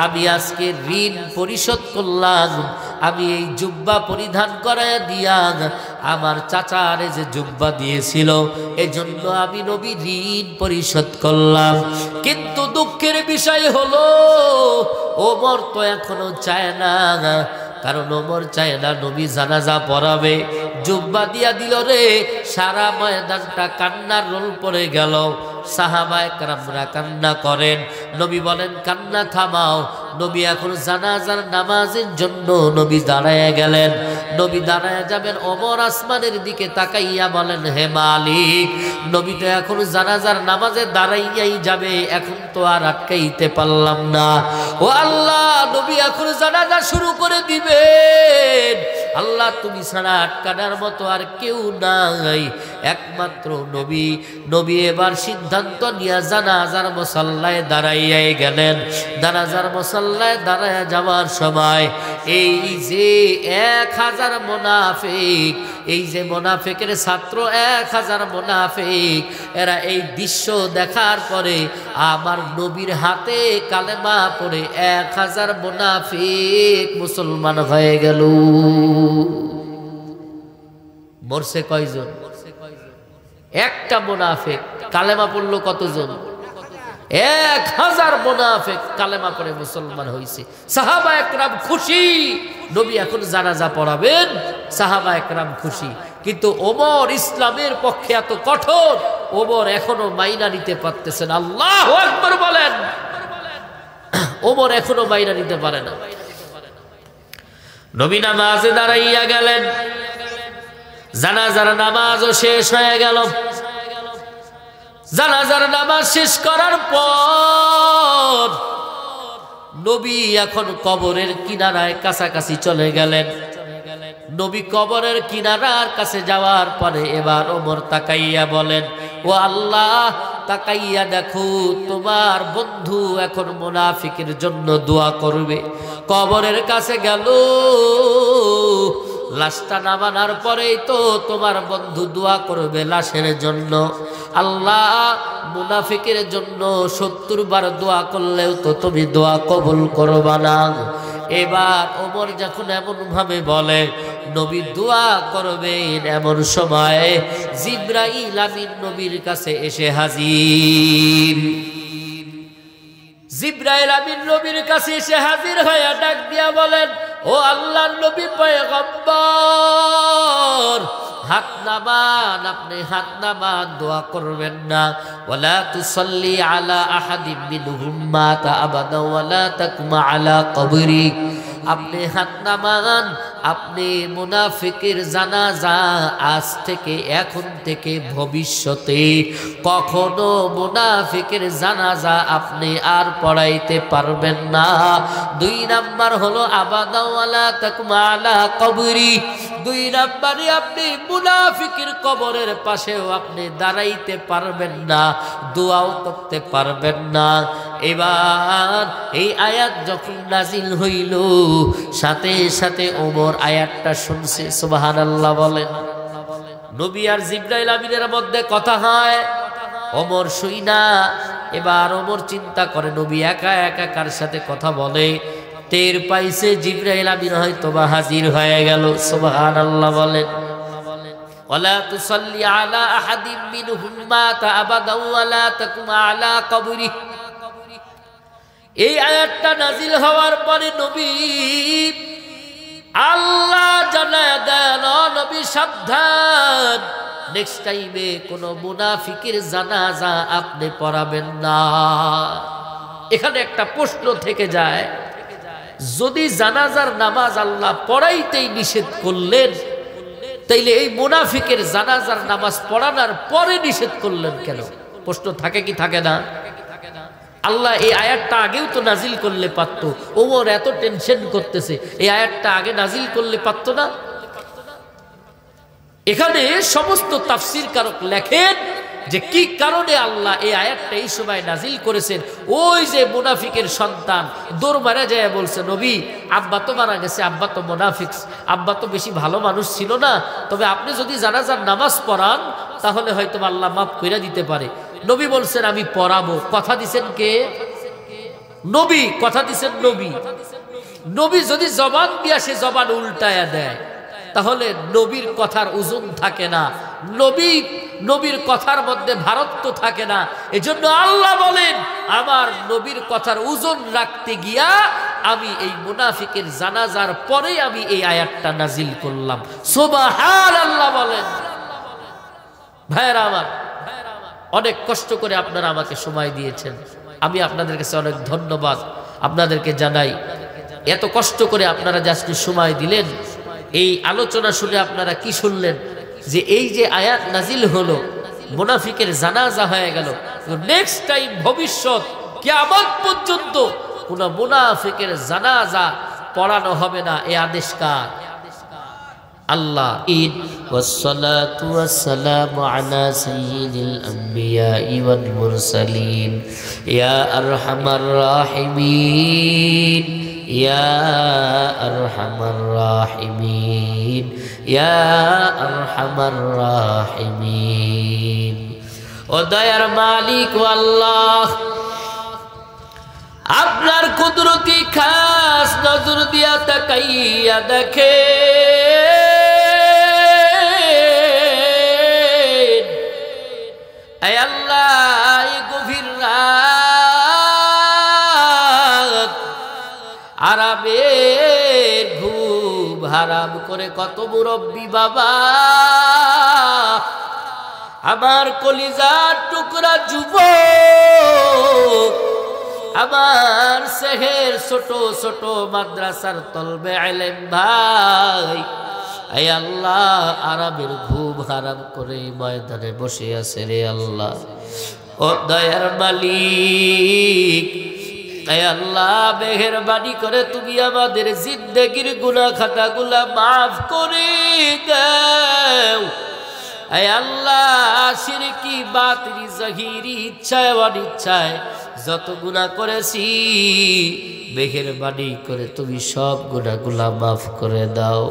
আমি আজকে ঋণ পরিশোধ করলাম। আমি এই জুব্বা পরিধান করায়া দিয়া আমার চাচারে যে জুব্বা দিয়েছিল, এজন্য আমি নবী ঋণ পরিশোধ করলাম। কিন্তু দুঃখের বিষয় হলো ওমর তো এখনো চায় না, কারণ ওমর চায় না নবী জানাজা পড়াবে। জুব্বা দিয়া দিল রে, সারা ময়দানটা কান্নার রোল পড়ে গেল। সাহাবায়ে কেরামরা কান্না করেন। নবী বলেন, কান্না থামাও। নবী এখন জানাজার নামাজের জন্য নবী দাঁড়ায় গেলেন। নবী দাঁড়ায় যাবেন, ওমর আসমানের দিকে তাকাইয়া বলেন, হে মালিক, নবী তো এখন জানাজার নামাজে দাঁড়াইয়াই যাবে, এখন তো আর আটকাইতে পারলাম না। ও আল্লাহ, নবী এখন জানাজা শুরু করে দিবেন। আল্লাহ, তুমি ছাড়া আটকানোর মতো আর কেউ নাই, একমাত্র নবী। নবী এবার সিদ্ধান্ত নিয়ে জানাজার মুসাল্লায় দাঁড়াইয়াই গেলেন। জানাজার মুসাল্লায় দাঁড়ায় যাওয়ার সময় এই যে 1000 মুনাফিক, এই যে মুনাফিকের ছাত্র 1000 মুনাফিক, এরা এই দৃশ্য দেখার পরে আমার নবীর হাতে কালেমা পড়ে 1000 মুনাফিক মুসলমান হয়ে গেল। মরছে কয়জন? একটা মুনাফিক। কালেমা পড়লো কতজন? 1000 মুনাফিক কালেমা পড়ে মুসলমান হয়েছে। সাহাবায়ে কেরাম খুশি, নবী এখন জানাজা পড়াবেন। সাহাবায়ে কেরাম খুশি, কিন্তু ওমর ইসলামের পক্ষে এত কঠোর, ওমর এখনো মাইনা নিতে পারতেছেন। আল্লাহু আকবার বলেন। ওমর এখনো মাইনা নিতে পারে না। নবী নামাজে দাঁড়াইয়া গেলেন। জানাজার নামাজও শেষ হয়ে গেল। জানাজার নামাজ শেষ করার পর নবী এখন কবরের কিনারায় কাছাকাছি চলে গেলেন। নবী কবরের কিনারার কাছে যাওয়ার পরে এবার ওমর তাকাইয়া বলেন, ও আল্লাহ, তাকাইয়া দেখো তোমার বন্ধু এখন মুনাফিকের জন্য দোয়া করবে। কবরের কাছে গেল, লাশটা নামানোর পরেই তো তোমার বন্ধু দোয়া করবে লাশের জন্য। আল্লাহ, মুনাফিকের জন্য 70 বার দোয়া করলেও তো তুমি দোয়া কবুল করবা না। এবার ওমর যখন এমন ভাবে বলে, নবী দোয়া করবেন, এমন সময় জিবরাইল আমিন নবীর কাছে এসে হাজির। জিবরাইল আমিন নবীর কাছে এসে হাজির হয়ে ডাক দিয়া বলেন, ও আল্লাহর নবী পয়গম্বর, হাত নামান, আপনি হাত নামান, দোয়া করবেন না। ওয়ালা তুসাল্লি আলা আহাদিম মিনহুম মাতা আবাদা ওয়ালা তাকুমা আলা কবরি। আপনি হাত নামান, আপনি মুনাফিকের জানাজা আজ থেকে, এখন থেকে, ভবিষ্যতে কখনো মুনাফিকের জানাজা আপনি আর পড়াইতে পারবেন না। 2 নাম্বার হলো আবাদা ওয়ালা তাকুমা আলা কবরি। 2 নাম্বারে আপনি মুনাফিকের কবরের পাশেও আপনি দাঁড়াইতে পারবেন না, দোয়াও করতে পারবেন না। এবার এই আয়াত যখন নাজিল হইল, সাথে সাথে ওমর আয়াতটা শুনছে। সুবহানাল্লাহ বলেন। নবী আর জিবরাইল আমিনের মধ্যে কথা হয়, ওমর শুই না। এবার ওমর চিন্তা করে নবী একা একা কার সাথে কথা বলে। টের পাইছে জিবরাইল আমিন হয়তোবা হাজির হয়ে গেল। সুবহানাল্লাহ বলেন। ওয়ালা তুসাল্লি আলা আহাদিম মিনহুম মাতা আবাদা ওয়ালা তাকুম আলা কবরি। এই আয়াতটা নাজিল হওয়ার পরে নবী আল্লাহ জানায় দেন, নবী সাবধান, নেক্সট টাইমে কোনো মুনাফিকের জানাজা আপনি পড়াবেন না। এখানে একটা প্রশ্ন থেকে যায়, যদি জানাজার নামাজ আল্লাহ পড়াইতেই নিষেধ করলেন, তাইলে এই মুনাফিকের জানাজার নামাজ পড়ানোর পরে নিষেধ করলেন কেন? প্রশ্ন থাকে কি থাকে না? আল্লাহ এই আয়াতটা আগেও তো নাজিল করলে পারতো। ওমর এত টেনশন করতেছে, এই আয়াতটা আগে নাজিল করলে পারতো না? এখানে সমস্ত তাফসীর কারক লেখেন যে কি কারণে আল্লাহ এই আয়াতটা এই সময় নাজিল করেছেন। ওই যে মুনাফিকের সন্তান দৌড় মারা যায় বলছে, নবী আব্বা তো মারা গেছে, আব্বা তো মুনাফিক, আব্বা তো বেশি ভালো মানুষ ছিল না, তবে আপনি যদি জানাজার নামাজ পড়ান তাহলে হয়তো আল্লাহ মাফ করে দিতে পারে। নবী বলছেন আমি পড়াবো। কথা দিছেন কে? নবী। কথা দিছেন নবী। নবী যদি জবান দিয়া সে জবান উল্টায়া দেয়, তাহলে নবীর কথার ওজন থাকে না, নবীর কথার মধ্যে ভারত্ব থাকে না। এজন্য আল্লাহ বলেন, আমার নবীর কথার ওজন রাখতে গিয়া আমি এই মুনাফিকের জানাজার পরে আমি এই আয়াতটা নাজিল করলাম। সুবহানাল্লাহ বলেন। ভাইরা আমার, অনেক কষ্ট করে আপনারা আমাকে সময় দিয়েছেন, আমি আপনাদের কাছে অনেক ধন্যবাদ আপনাদেরকে জানাই। এত কষ্ট করে আপনারা যে আজকে সময় দিলেন, এই আলোচনা শুনে আপনারা কি শুনলেন? যে এই যে আয়াত নাজিল হলো, মুনাফিকের জানাজা হয়ে গেল, নেক্সট টাইম ভবিষ্যৎ কিয়ামত পর্যন্ত কোন মুনাফিকের জানাজা পড়ানো হবে না, এই আদেশ কার? আল্লাহ। ঈদ ওয়াসসালাতু ওয়াসসালামু আলা সাইয়্যিদিল আম্বিয়াই ওয়াল মুরসালিন ইয়া আরহামার রাহিমিন ইয়া আরহামার রাহিমিন ইয়া আরহামার রাহিমিন। ও দয়ার মালিক আল্লাহ, আপনার কুদরতি খাস নজর দিয়া তাকাইয়া দেখে আল্লাহ, গভীর রাত আরামের ঘুম হারাম করে কত মুরব্বী বাবা, আমার কলিজার টুকরা যুবক, আমার সেহের ছোট ছোট মাদ্রাসার তলবে আলেম ভাই, আয় আল্লাহ আরামের ঘুম হারাম করে ময়দানে বসে আছে রে আল্লাহ। ও দয়ার মালিক, আয় আল্লাহ মেহেরবানি করে তুমি আমাদের জিন্দেগির গুনাহ খাতাগুলা মাফ করে দাও। আয় আল্লাহ শিরকি বাতিল জাহিরি ইচ্ছায় অনিচ্ছায় যত গুনাহ করেছি, মেহেরবানি করে তুমি সব গুনাহগুলা মাফ করে দাও।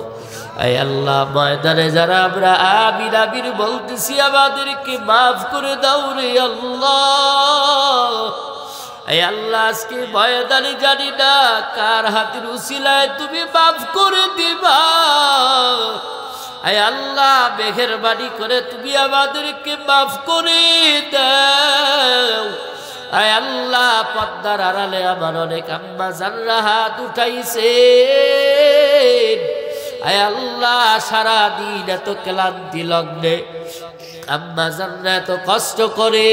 আয় আল্লাহ ময়দানে যারা আমরা আমিন আমিন বলতেছি, আমাদেরকে মাফ করে দাও রে আল্লাহ। আয় আল্লাহ আজকে ময়দানে জানি না কার হাতের উসিলায় তুমি মাফ করে দিবা। আয় আল্লাহ মেহেরবানি করে তুমি আমাদেরকে মাফ করে দাও। আয় আল্লাহ পদ্মার আড়ালে আমার অনেক আম্মা জানরা হাত উঠাইছে, আয় আল্লাহ সারা দিন এত ক্লান্তি লগ্নে আম্মা জানরা এত কষ্ট করে,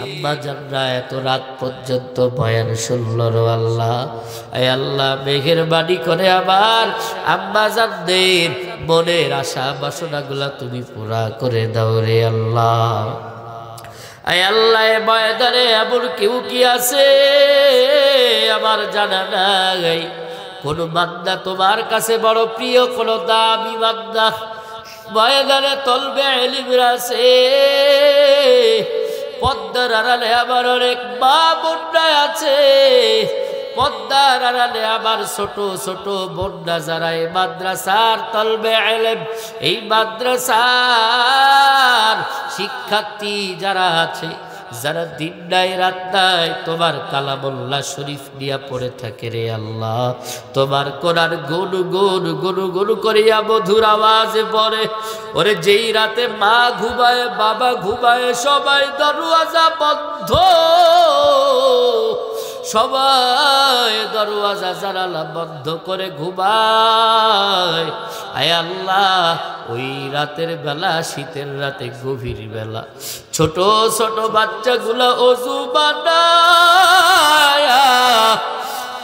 আম্মা জানরা এত রাত পর্যন্ত বয়ান শুনল আল্লাহ। আয় আল্লাহ মেঘের বাড়ি করে আবার আম্মা জানদের মনের আশা বাসনাগুলা তুমি পুরা করে দাও রে আল্লাহ। আয় আল্লাহ ময়দানে এমন কেউ কি আছে আমার জানা নাই, কোন বান্দা তোমার কাছে বড় প্রিয়, কোন দামি বান্দা ময়দানে তলবে ইলমের আছে, পদ্মার আড়ালে আবার অনেক মা বোনরা আছে, পদ্মার আড়ালে আবার ছোট ছোট বোনরা যারা এই মাদ্রাসার তলবে ইলম, এই মাদ্রাসার শিক্ষার্থী যারা আছে, যারা দিন নাই রাত নাই তোমার কালামুল্লাহ শরীফ নিয়ে পড়ে থাকে রে আল্লাহ, তোমার কোরআন গুনু গুনু গুনু গুনু করিয়া মধুর আওয়াজে পড়ে। ওরে যেই রাতে মা ঘুমায় বাবা ঘুমায় সবাই দরওয়াজা বন্ধ, সবাই দরওয়াজা জানালা বন্ধ করে ঘুমায়। আয় আল্লাহ ওই রাতের বেলা, শীতের রাতে গভীর বেলা ছোট ছোট বাচ্চাগুলো ওযু বানায়া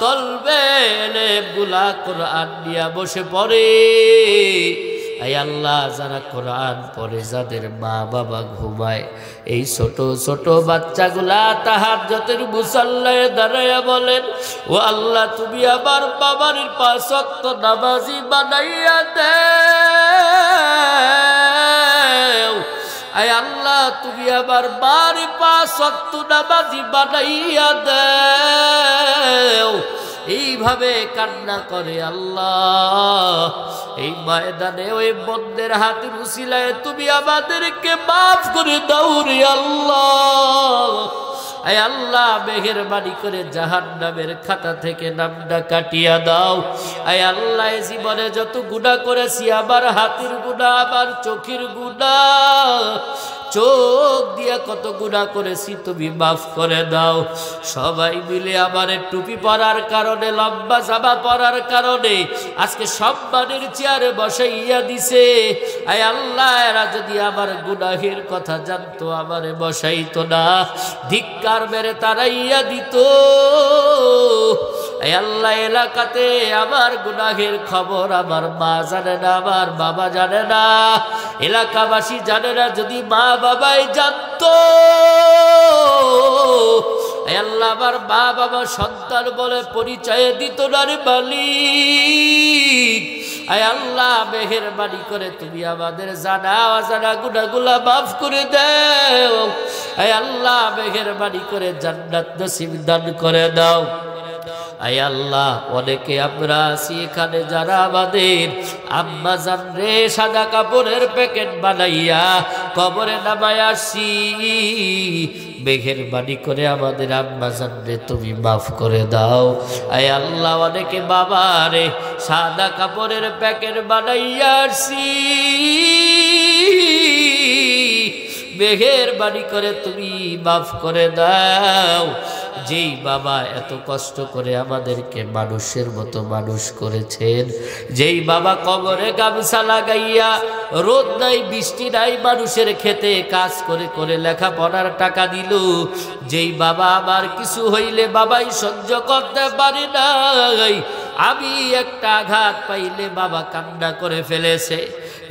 তলবে গুলা কোরআন নিয়া বসে পড়ে। আয় আল্লাহ যারা কোরআন পড়ে, যাদের মা বাবা ঘুমায়, এই ছোট ছোট বাচ্চাগুলা তাহাজ্জুদের মুসাল্লায় দাঁড়ায়া বলেন, ও আল্লাহ তুমি আবার বাবার 5 ওয়াক্ত নামাজি বানাইয়া দেও। আয় আল্লাহ তুমি আবার বাবার 5 ওয়াক্ত নামাজি বানাইয়া দেও। এইভাবে কান্না করে আল্লাহ। এই ময়দানে ওই বন্দের হাতের উসিলায় তুমি আমাদেরকে মাফ করে দাও রে আল্লাহ। আয় আল্লাহ মেহেরবানি করে জাহান্নামের খাতা থেকে নামটা কাটিয়া দাও। আয় আল্লাহ জীবনে যত গুনাহ করেছি, আমার হাতের গুনাহ, আমার চোখের গুনাহ, চোখ দিয়া কত গুনাহ করেছি তুমি মাফ করে দাও। সবাই মিলে আমার টুপি পরার কারণে, লম্বা জামা পরার কারণে আজকে সম্মানের চেয়ারে বসাইয়া দিছে। আয় আল্লাহ এরা যদি আমার গুনাহের কথা জানতো আমারে বসাইতো না, ধিক্কার মেরে তাড়াইয়া দিত। আয় আল্লাহ এলাকাতে আমার গুনাহের খবর আমার মা জানে না, আমার বাবা জানে না, এলাকাবাসী জানে না। যদি মা বাবাই জানতো, আল্লাহ আমার মা বাবা সন্তান বলে পরিচয় দিত না রে মালিক। আয় আল্লাহ মেহেরবানি করে তুমি আমাদের জানা অজানা গুনাহগুলা মাফ করে দাও। আয় আল্লাহ মেহেরবানি করে জান্নাত নসিব দান করে দাও। আয় আল্লাহ অনেকে আমরা আছি এখানে যারা আমাদের আম্মা জান রে সাদা কাপড়ের প্যাকেট বানাইয়া কবরে নামায় আসছি, মেহেরবানি করে আমাদের আম্মা জান রে তুমি মাফ করে দাও। আয় আল্লাহ অনেকে বাবা রে সাদা কাপড়ের প্যাকেট বানাইয়া আসছি, মেহেরবানি করে তুমি মাফ করে দাও। যেই বাবা এত কষ্ট করে আমাদেরকে মানুষের মতো মানুষ করেছেন, যেই বাবা কবরে গামছা লাগাইয়া রোদ নাই বৃষ্টি নাই মানুষের খেতে কাজ করে করে লেখাপড়ার টাকা দিল, যেই বাবা আমার কিছু হইলে বাবাই সহ্য করতে পারে নাই, আমি একটা আঘাত পাইলে বাবা কান্না করে ফেলেছে,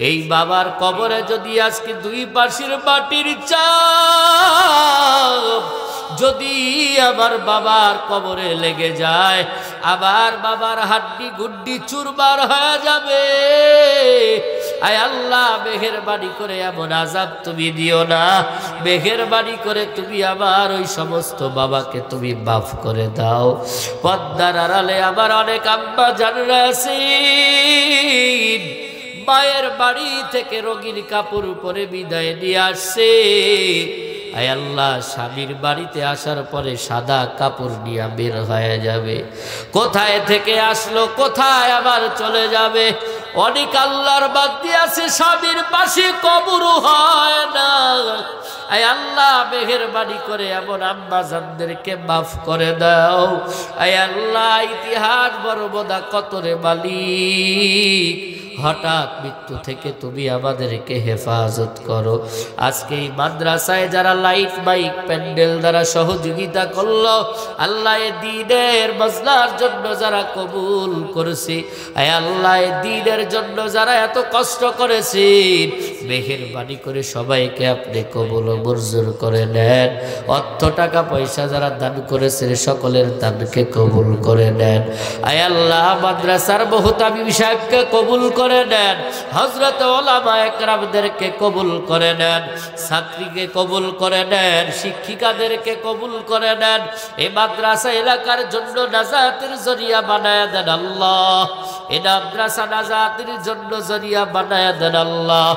এই বাবার কবরে যদি আজকে 2 পাশের মাটির চাপ যদি আমার বাবার কবরে লেগে যায়, আবার বাবার হাড্ডি গুড্ডি চুরমার হয়ে যাবে। আয় আল্লাহ মেহেরবানি করে এমন আযাব তুমি দিও না, মেহেরবানি করে তুমি আমার ওই সমস্ত বাবাকে তুমি মাফ করে দাও। পদ্মার আড়ালে আমার অনেক আম্মা জানরা আছেন, মায়ের বাড়ি থেকে রঙিন কাপড় উপরে বিদায় নিয়ে আসছে। আয় আল্লাহ স্বামীর বাড়িতে আসার পরে সাদা কাপড় নিয়ে বের হয়ে যাবে, কোথায় থেকে আসলো কোথায় আবার চলে যাবে। অনেক আল্লাহর বান্দি আছে স্বামীর পাশে কবর হয় না। আয় আল্লাহ মেহেরবানি করে এমন আম্মা জানদেরকে মাফ করে দাও। আয় আল্লাহ ইতিহাস বর্বদা কতরে মালিক, হঠাৎ মৃত্যু থেকে তুমি আমাদেরকে হেফাজত করো। আজকে এই মাদ্রাসায় যারা লাইট মাইক প্যান্ডেল দ্বারা সহযোগিতা করলো, আল্লাহ এ দ্বীনের মজলার জন্য যারা কবুল করেছে, আয় আল্লাহ এ দ্বীনের জন্য যারা এত কষ্ট করেছেন, মেহেরবানি করে সবাইকে আপনি কবুল ও মঞ্জুর করে নেন। অর্থ টাকা পয়সা যারা দান করেছে সকলের দানকে কবুল করে নেন। আয় আল্লাহ মাদ্রাসার মুহতামিম সাহেবকে কবুল করে নেন, হযরত উলামা একরামদেরকে কবুল করে নেন, ছাত্রীকে কবুল করে নেন, শিক্ষিকাদেরকে কবুল করে নেন। এই মাদ্রাসা এলাকার জন্য নাজাতের জরিয়া বানায়া দেন আল্লাহ। এই মাদ্রাসা নাজাতের জন্য জরিয়া বানায়া দেন আল্লাহ।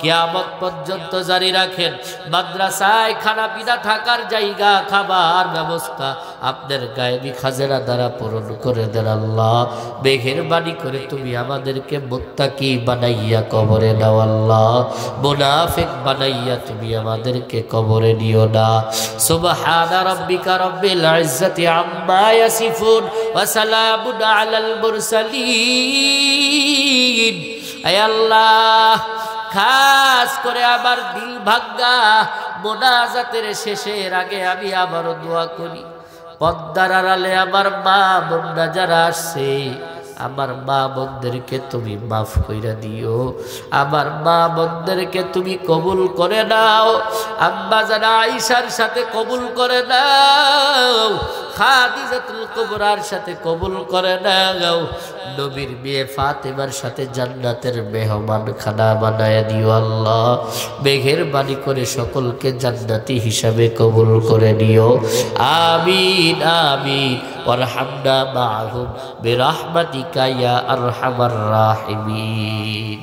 কিয়ামত পর্যন্ত জারি রাখেন। মাদ্রাসায় খানা পিনা থাকার জায়গা, খাবার ব্যবস্থা আপনার গায়েবী খাজনা দ্বারা পূরণ করে দেন আল্লাহ। মেহেরবানি করে তুমি আমাদেরকে মুত্তাকি বানাইয়া কবরে দাও আল্লাহ, মুনাফিক বানাইয়া তুমি আমাদেরকে কবরে নিও না। সুবহানা রাব্বিকা রাব্বিল ইজ্জাতি আম্মা ইয়াসিফুন ওয়া সালামুন আলাল মুরসালিন। আয় আল্লাহ খাস করে আমার দিল ভাঙ্গা মোনাজাতের শেষের আগে আমি আবারও দোয়া করি, পদ্মার আড়ালে আমার মা বোনরা যারা আসছে, আমার মা বোনদেরকে তুমি মাফ কইরা দিও, আমার মা বোনদেরকে তুমি কবুল করে নাও। আম্মা জানা আয়েশার সাথে কবুল করে নাও, খাদিজাতুল কুবরার সাথে কবুল করে নাও, নবীর মেয়ে ফাতেমার সাথে জান্নাতের মেহমান খানা বানায়া দিও আল্লাহ। মেহেরবানি করে সকলকে জান্নাতি হিসাবে কবুল করে নিও। আমিন আমিন। ওয়ারহামনা মাআহুম বিরহমাতিকা ইয়া আরহামার রাহিমিন।